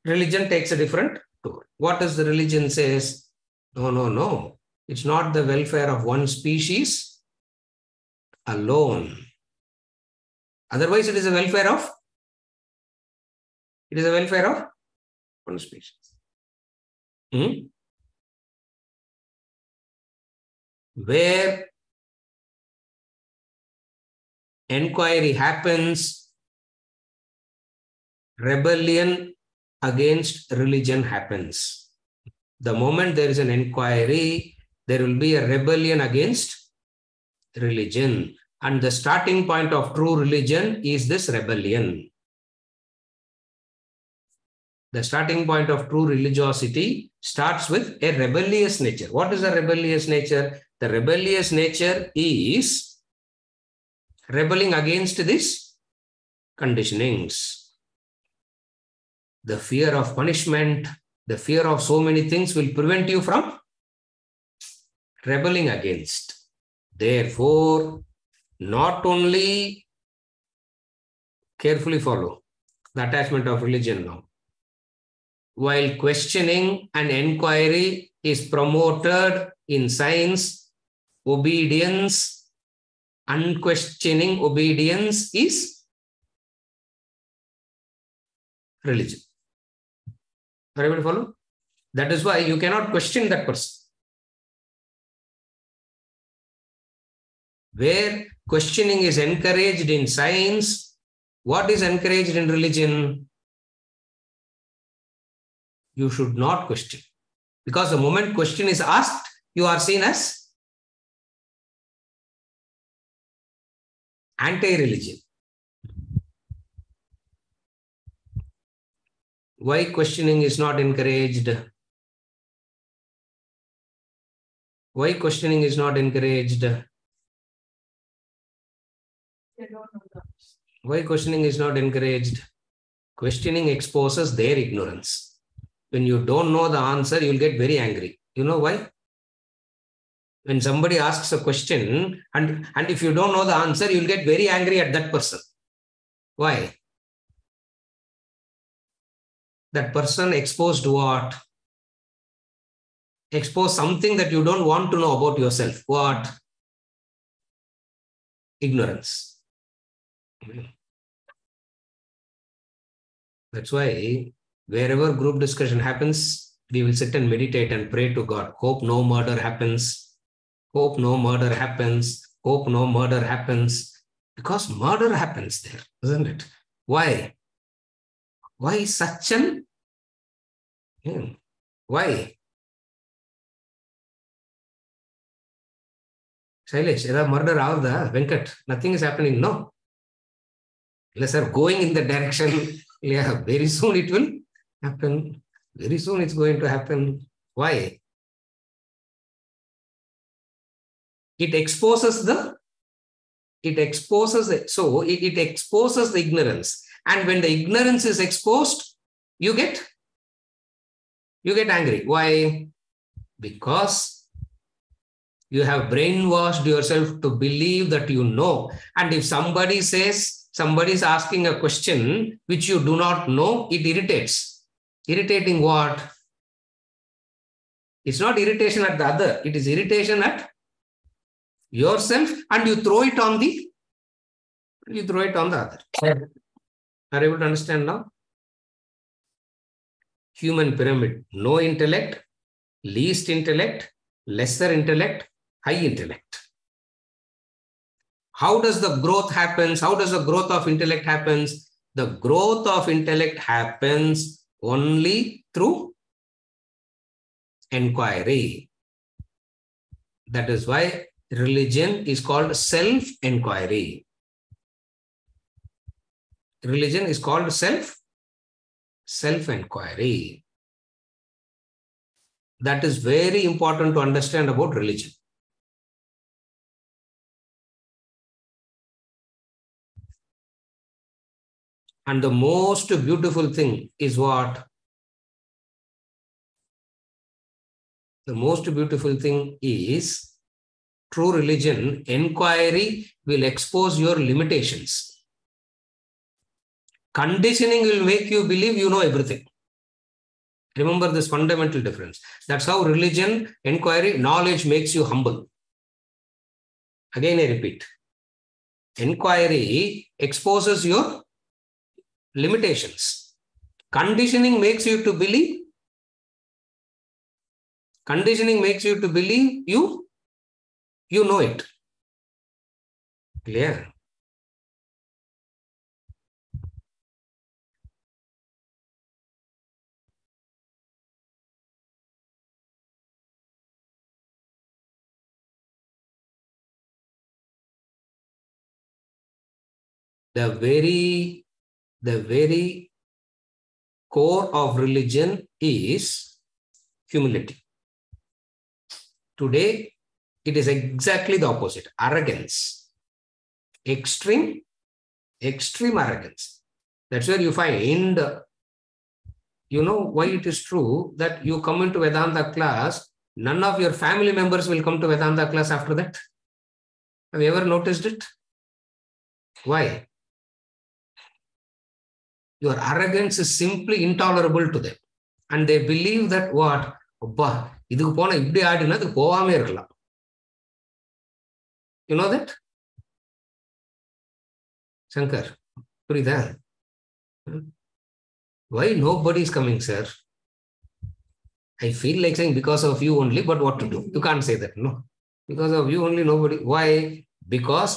religion takes a different tour. What does the religion says? No. It's not the welfare of one species alone. Otherwise, it is a welfare of one species. Where inquiry happens, rebellion against religion happens. The moment there is an inquiry, there will be a rebellion against religion. And the starting point of true religion is this rebellion. The starting point of true religiosity starts with a rebellious nature. What is a rebellious nature? The rebellious nature is rebelling against these conditionings. The fear of punishment, the fear of so many things will prevent you from rebelling against. Therefore, not only carefully follow the attachment of religion now, while questioning and inquiry is promoted in science, obedience, unquestioning obedience is religion. Are you able to follow? That is why you cannot question that person. Where questioning is encouraged in science, what is encouraged in religion? You should not question. Because the moment question is asked, you are seen as anti-religion. Why questioning is not encouraged? Why questioning is not encouraged? Why questioning is not encouraged? Questioning exposes their ignorance. When you don't know the answer, you'll get very angry. You know why? When somebody asks a question and if you don't know the answer, you'll get very angry at that person. Why? That person exposed what? Exposed something that you don't want to know about yourself. What? Ignorance. That's why wherever group discussion happens, we will sit and meditate and pray to God. Hope no murder happens. Hope no murder happens. Hope no murder happens. Because murder happens there, isn't it? Why? Why such an? Why? Shailesh, is murder out there? Venkat, nothing is happening, no? Unless they're going in the direction, yeah, very soon it will happen. Very soon it's going to happen. Why? It exposes the exposes the ignorance. And when the ignorance is exposed, you get angry. Why? Because you have brainwashed yourself to believe that you know. And if somebody is asking a question which you do not know, it irritates. Irritating what? It's not irritation at the other. It is irritation at yourself, and you throw it on the other. Are you able to understand now? Human pyramid: no intellect, least intellect, lesser intellect, high intellect. How does the growth happen? How does the growth of intellect happens? The growth of intellect happens only through inquiry. That is why religion is called self-inquiry. Religion is called self-inquiry. That is very important to understand about religion. And the most beautiful thing is what? The most beautiful thing is true religion. Inquiry will expose your limitations. Conditioning will make you believe you know everything. Remember this fundamental difference. That's how religion, inquiry, knowledge makes you humble. Again, I repeat. Inquiry exposes your limitations. Conditioning makes you to believe. Conditioning makes you to believe you know it. Clear? The very core of religion is humility. Today, it is exactly the opposite. Arrogance. Extreme arrogance. That's where you find, you know why it is true that you come into Vedanta class, none of your family members will come to Vedanta class after that. Have you ever noticed it? Why? Your arrogance is simply intolerable to them. And they believe that what? இதுக்கு போனா இப்படி ஆடினா அதுக்கு போகாமே இருக்கலாம். You know that? Shankar, புரியுதா? Why nobody is coming, sir? I feel like saying because of you only, but what to do? You can't say that, no. Because of you only, nobody. Why? Because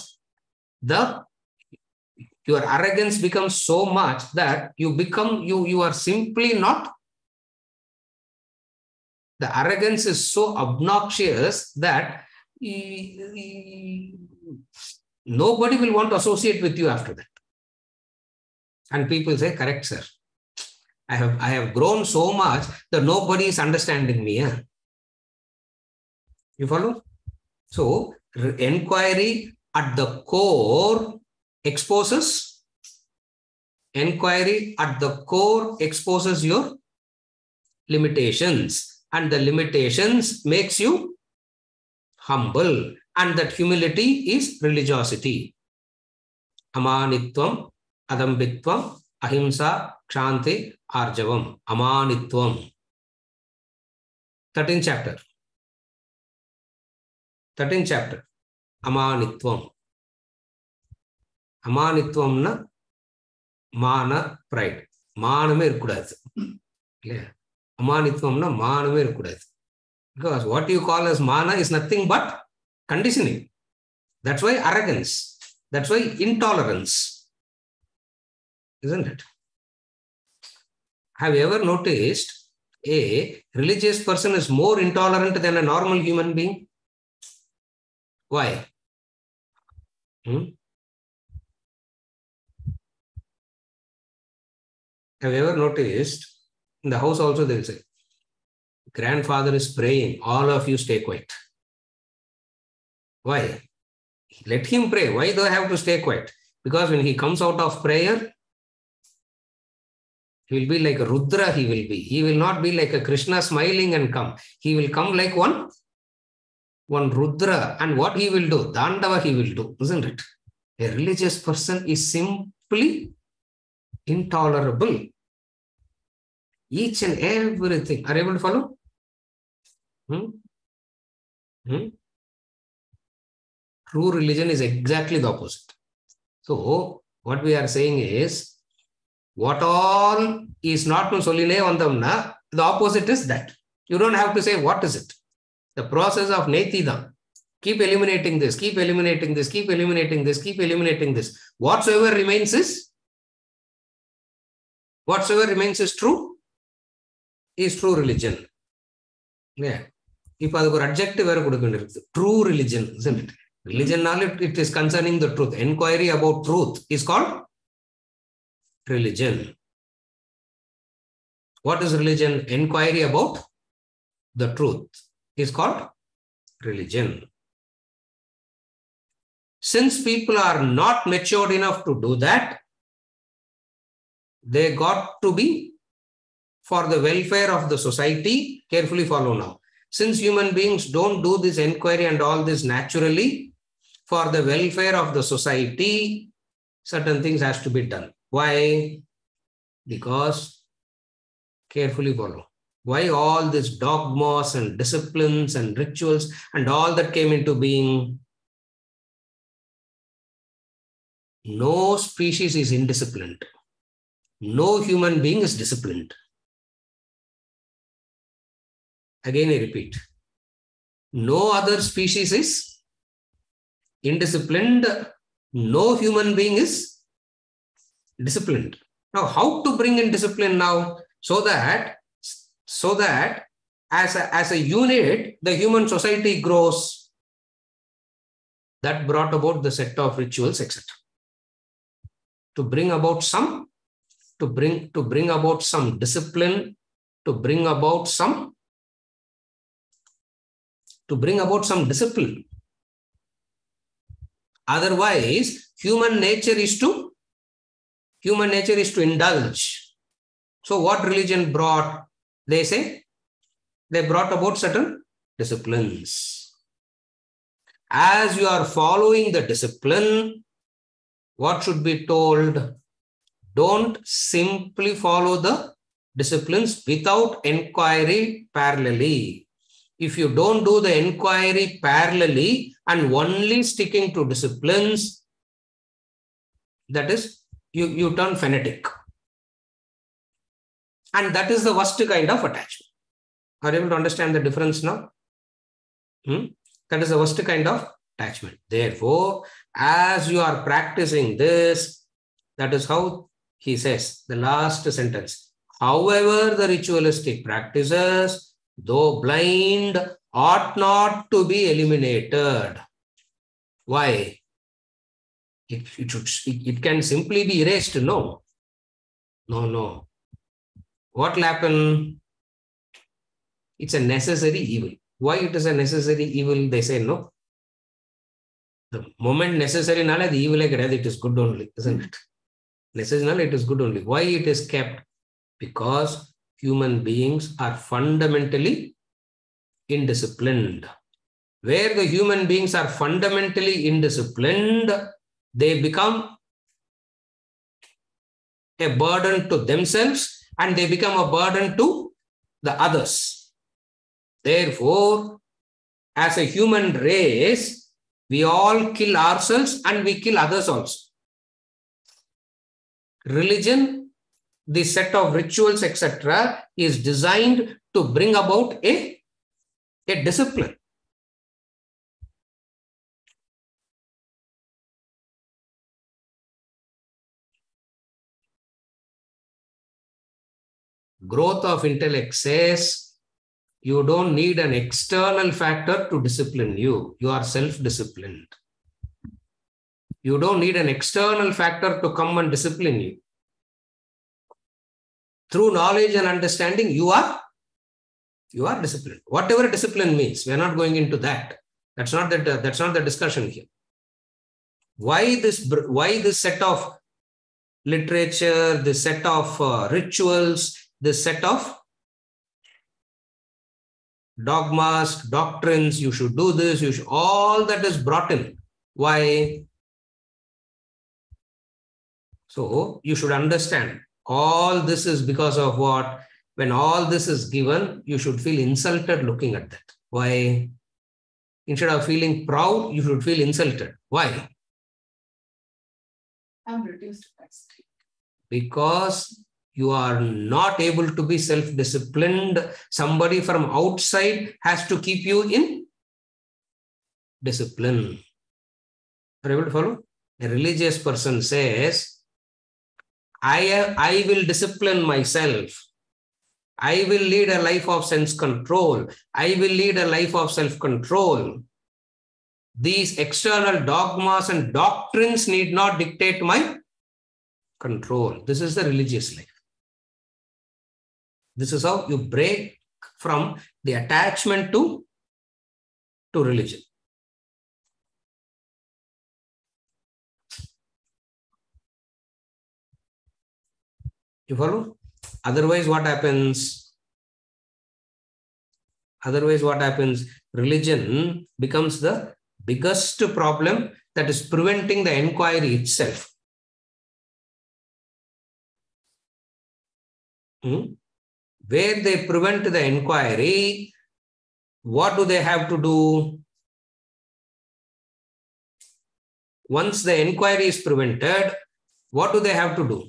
your arrogance becomes so much that you are simply not. The arrogance is so obnoxious that nobody will want to associate with you after that. And people say, correct, sir. I have grown so much that nobody is understanding me. Yeah? You follow? So, inquiry at the core exposes your limitations, and the limitations makes you humble, and that humility is religiosity. Amanitvam, adambitvam, ahimsa, kshanti, arjavam. Amanitvam. 13th chapter. Amanitvam. Amanitvam na mana pride. Maname irukudadu. Yeah. Amanitvam na maname irukudadu. Because what you call as mana is nothing but conditioning. That's why arrogance. That's why intolerance. Isn't it? Have you ever noticed a religious person is more intolerant than a normal human being? Why? Have you ever noticed in the house also they will say, grandfather is praying, all of you stay quiet. Why? Let him pray. Why do I have to stay quiet? Because when he comes out of prayer, he will be like a Rudra, he will be. He will not be like a Krishna smiling and come. He will come like one Rudra. And what he will do? Dandava he will do, isn't it? A religious person is simply intolerable. Each and everything. Are you able to follow? True religion is exactly the opposite. So, what we are saying is, what all is not to soline vandamna, the opposite is that. You don't have to say what is it. The process of netida. Keep eliminating this, keep eliminating this, keep eliminating this, keep eliminating this. Whatsoever remains is true religion. Yeah. If I go adjective, true religion, isn't it? Religion, it is concerning the truth. Inquiry about truth is called religion. What is religion? Inquiry about the truth is called religion. Since people are not matured enough to do that, they got to be for the welfare of the society. Carefully follow now. Since human beings don't do this inquiry and all this naturally, for the welfare of the society, certain things has to be done. Why? Because, carefully follow, why all these dogmas and disciplines and rituals and all that came into being? No species is indisciplined. No human being is disciplined. Again, I repeat. No other species is indisciplined. No human being is disciplined. Now, how to bring in discipline now? So that as a unit, the human society grows. That brought about the set of rituals, etc. to bring about some discipline, to bring about some discipline. Otherwise, human nature is to indulge. So what religion brought? They say they brought about certain disciplines. As you are following the discipline, what should be told? Don't simply follow the disciplines without inquiry parallelly. If you don't do the inquiry parallelly and only sticking to disciplines, that is, you turn fanatic. And that is the worst kind of attachment. Are you able to understand the difference now? That is the worst kind of attachment. Therefore, as you are practicing this, that is how he says, the last sentence. However, the ritualistic practices, though blind, ought not to be eliminated. Why? It can simply be erased. No. What will happen? It's a necessary evil. Why it is a necessary evil? They say no. The moment necessary, the evil it is good only, isn't it? Necessary, it is good only. Why it is kept? Because human beings are fundamentally indisciplined. Where the human beings are fundamentally indisciplined, they become a burden to themselves and they become a burden to the others. Therefore, as a human race, we all kill ourselves and we kill others also. Religion, the set of rituals, etc., is designed to bring about a discipline. Growth of intellect says you don't need an external factor to discipline you. You are self-disciplined. You don't need an external factor to come and discipline you. Through knowledge and understanding, you are disciplined. Whatever discipline means, we are not going into that. That's not the discussion here. Why this set of literature, this set of rituals, this set of dogmas, doctrines, you should do this, all that is brought in. Why? So you should understand all this is because of what? When all this is given, you should feel insulted looking at that. Why? Instead of feeling proud, you should feel insulted. Why? I'm reduced capacity. Because you are not able to be self-disciplined. Somebody from outside has to keep you in discipline. Are you able to follow? A religious person says, I will discipline myself. I will lead a life of sense control. I will lead a life of self-control. These external dogmas and doctrines need not dictate my control. This is the religious life. This is how you break from the attachment to religion. You follow? Otherwise, what happens? Religion becomes the biggest problem that is preventing the inquiry itself. Where they prevent the inquiry, what do they have to do? Once the inquiry is prevented, what do they have to do?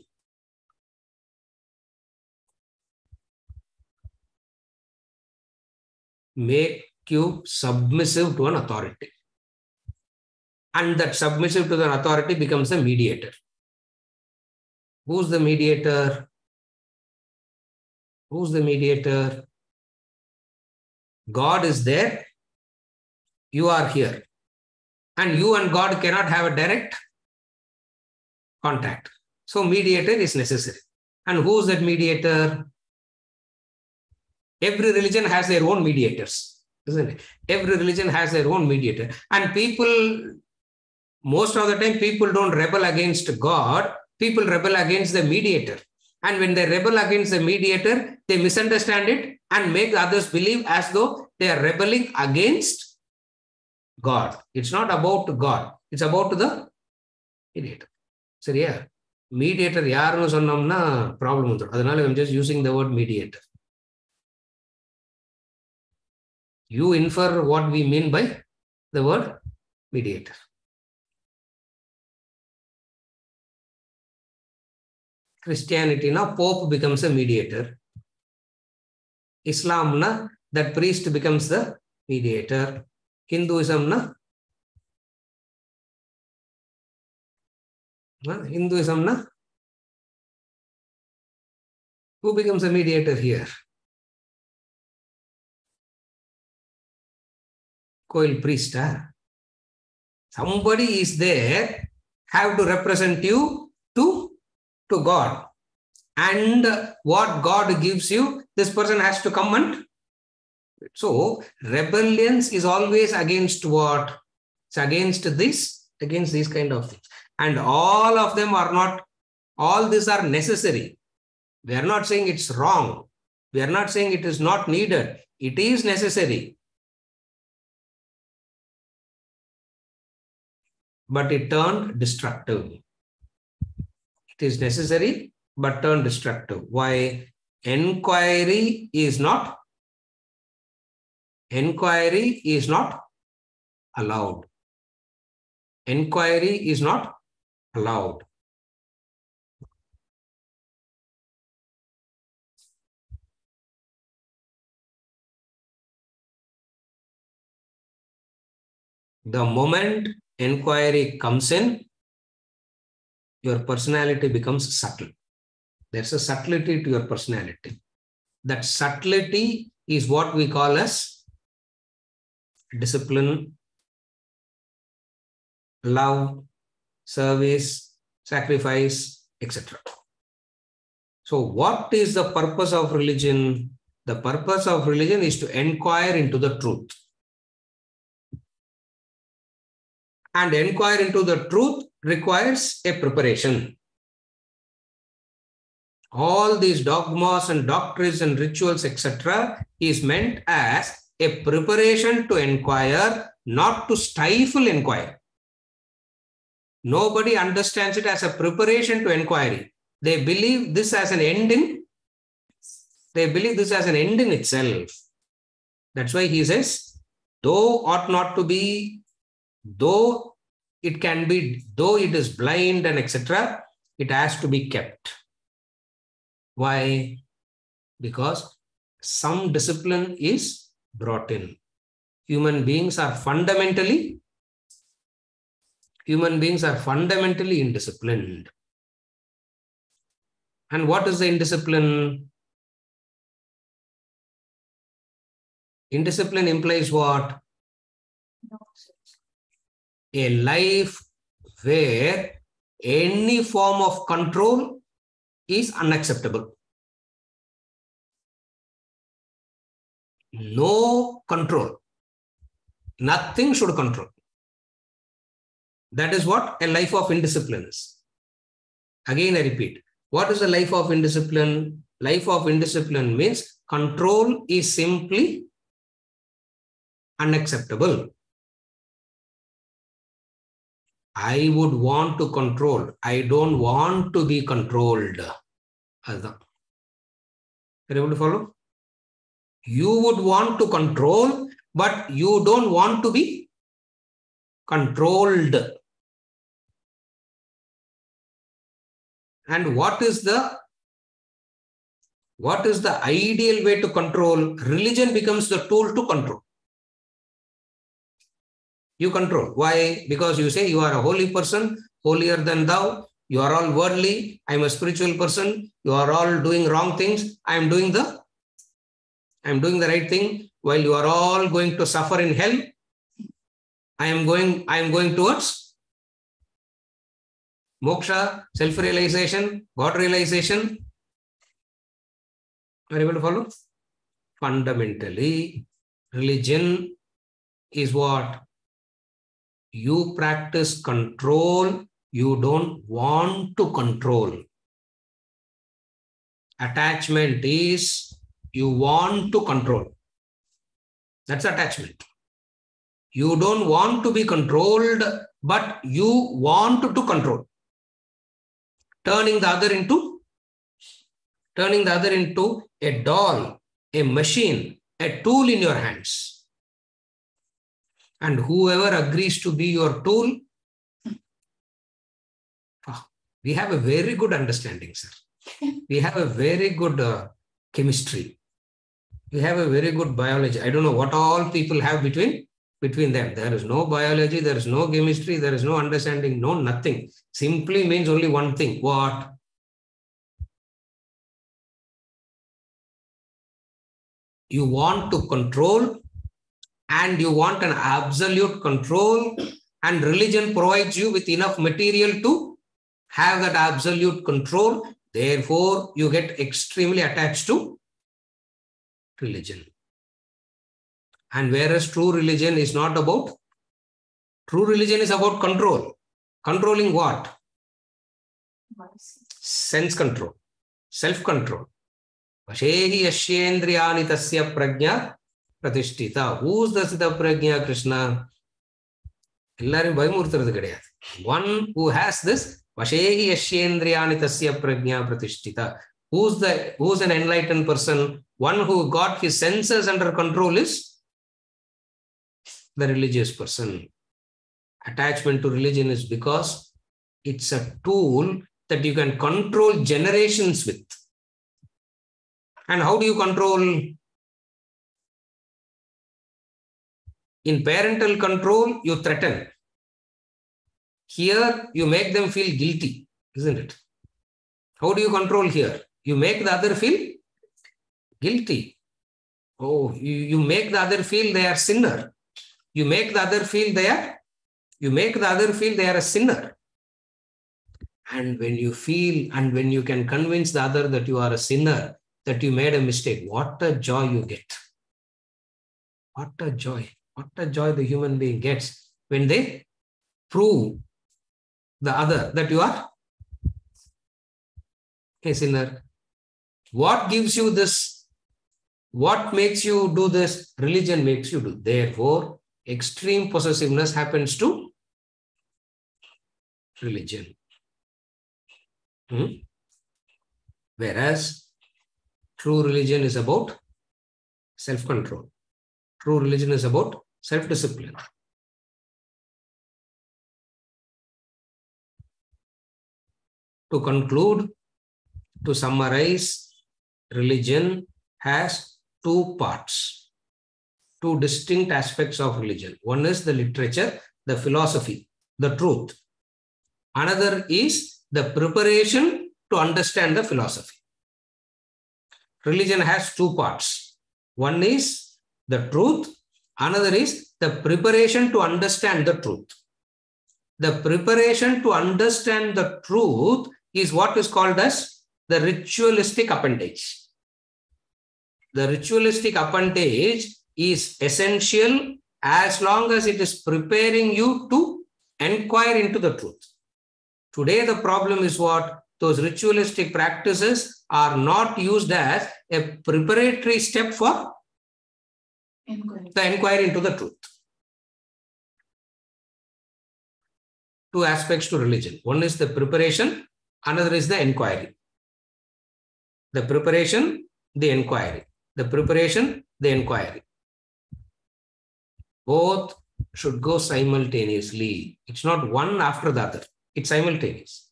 Make you submissive to an authority. And that submissive to the authority becomes the mediator. Who's the mediator? Who's the mediator? God is there. You are here. And you and God cannot have a direct contact. So mediator is necessary. And who's that mediator? Every religion has their own mediators, isn't it? Every religion has their own mediator. And people, most of the time, people don't rebel against God. People rebel against the mediator. And when they rebel against the mediator, they misunderstand it and make others believe as though they are rebelling against God. It's not about God. It's about the mediator. So yeah, mediator யாருன்னு சொன்னோம்னா problem வந்துடும். அதனால I'm just using the word mediator. You infer what we mean by the word mediator. Christianity, now Pope becomes a mediator. Islam, na, that priest becomes the mediator. Hinduism, na, who becomes a mediator here? Coil priest. Somebody is there, have to represent you to God. And what God gives you, this person has to come and. So rebellion is always against what? It's against these kind of things. And all of them are not, all these are necessary. We are not saying it's wrong. We are not saying it is not needed. It is necessary. But it turned destructive. It is necessary, but turned destructive. Why? Enquiry is not allowed. Enquiry is not allowed. The moment inquiry comes in, your personality becomes subtle. There's a subtlety to your personality. That subtlety is what we call as discipline, love, service, sacrifice, etc. So what is the purpose of religion? The purpose of religion is to inquire into the truth. And inquire into the truth requires a preparation. All these dogmas and doctrines and rituals, etc., is meant as a preparation to inquire, not to stifle inquiry. Nobody understands it as a preparation to inquiry. They believe this as an end in itself. That's why he says, though ought not to be, though it can be, though it is blind and etc., it has to be kept. Why? Because some discipline is brought in. Human beings are fundamentally indisciplined. And what is the indiscipline? Indiscipline implies what? A life where any form of control is unacceptable. No control. Nothing should control. That is what a life of indiscipline is. Again, I repeat. What is the life of indiscipline? Life of indiscipline means control is simply unacceptable. I would want to control. I don't want to be controlled. Are you able to follow? You would want to control, but you don't want to be controlled. And what is the ideal way to control? Religion becomes the tool to control. You control. Why? Because you say you are a holy person, holier than thou. You are all worldly. I am a spiritual person. You are all doing wrong things. I am doing the right thing. While you are all going to suffer in hell, I am going towards Moksha, self-realization, God realization. Are you able to follow? Fundamentally, religion is what? You practice control, you don't want to control. Attachment is you want to control. That's attachment. You don't want to be controlled, but you want to control. Turning the other into a doll, a machine, a tool in your hands. And whoever agrees to be your tool, we have a very good understanding, sir. We have a very good chemistry. We have a very good biology. I don't know what all people have between them. There is no biology, there is no chemistry, there is no understanding, no nothing. Simply means only one thing. What? You want to control, and you want an absolute control, and religion provides you with enough material to have that absolute control. Therefore, you get extremely attached to religion. And whereas true religion is not about, true religion is about control. Controlling what? Sense control, self-control. Vashehi yashendriyani tasya prajna pratishtita. Who's the Siddha Prajna, Krishna? One who has this, Vashehi yashendriyani tasya prajna pratishtita. Who's an enlightened person? One who got his senses under control is the religious person. Attachment to religion is because it's a tool that you can control generations with. And how do you control? In parental control, you threaten. Here, you make them feel guilty, isn't it? How do you control here? You make the other feel guilty. Oh, you make the other feel they are sinner. You make the other feel they are a sinner. And when you feel, and when you can convince the other that you are a sinner, that you made a mistake, what a joy you get. What a joy the human being gets when they prove the other that you are a sinner. What gives you this? What makes you do this? Religion makes you do. Therefore, extreme possessiveness happens to religion. Whereas true religion is about self-control. True religion is about self-discipline. To conclude, to summarize, religion has two parts, two distinct aspects of religion. One is the literature, the philosophy, the truth. Another is the preparation to understand the philosophy. Religion has two parts. One is the truth. Another is the preparation to understand the truth. The preparation to understand the truth is what is called as the ritualistic appendage. The ritualistic appendage is essential as long as it is preparing you to inquire into the truth. Today, the problem is what? Those ritualistic practices are not used as a preparatory step for the inquiry into the truth. Two aspects to religion. One is the preparation, another is the inquiry. The preparation, the inquiry. The preparation, the inquiry. Both should go simultaneously. It's not one after the other. It's simultaneous.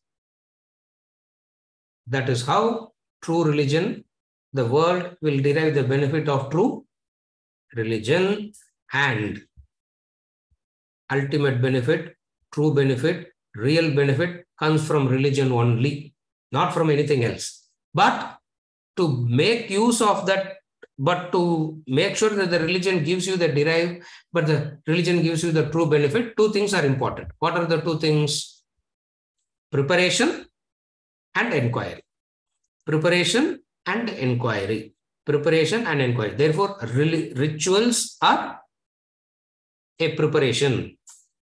That is how true religion, the world will derive the benefit of true religion, and ultimate benefit, true benefit, real benefit comes from religion only, not from anything else. But to make use of that, but to make sure that the religion gives you the derived, but the religion gives you the true benefit, two things are important. What are the two things? Preparation and inquiry. Preparation and inquiry. Preparation and inquiry. Therefore, rituals are a preparation.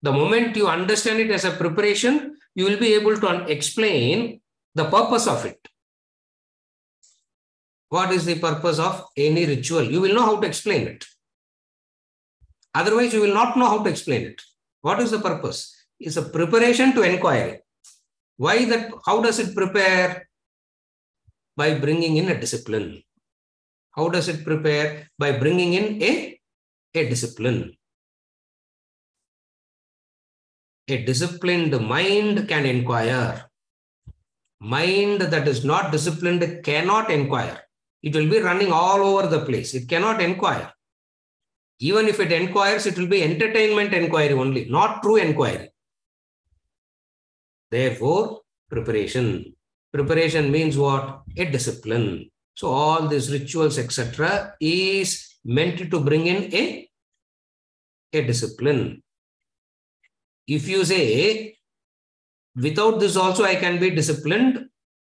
The moment you understand it as a preparation, you will be able to explain the purpose of it. What is the purpose of any ritual? You will know how to explain it. Otherwise, you will not know how to explain it. What is the purpose? It's a preparation to inquiry. Why that? How does it prepare? By bringing in a discipline. How does it prepare? By bringing in a discipline. A disciplined mind can inquire. Mind that is not disciplined cannot inquire. It will be running all over the place. It cannot inquire. Even if it inquires, it will be entertainment inquiry only, not true inquiry. Therefore, preparation. Preparation means what? A discipline. So all these rituals, etc., is meant to bring in a discipline. If you say, without this also I can be disciplined,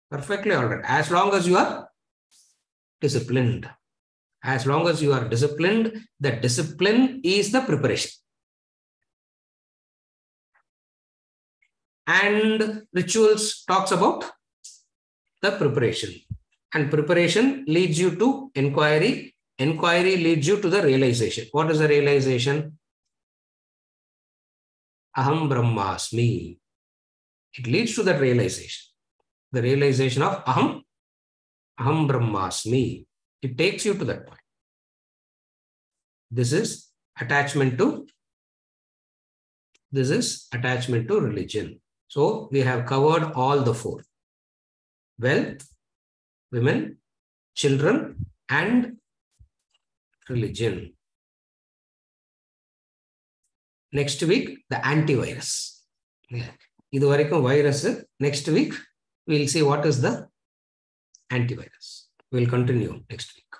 perfectly all right. As long as you are disciplined. As long as you are disciplined, the discipline is the preparation. And rituals talks about the preparation. And preparation leads you to inquiry. Inquiry leads you to the realization. What is the realization? Aham Brahmasmi. It leads to that realization. The realization of Aham Brahmasmi. It takes you to that point. This is attachment to religion. So we have covered all the four. Wealth, women, children, and religion. Next week, the antivirus. Idu varaikum virus. Next week, we'll see what is the antivirus. We'll continue next week.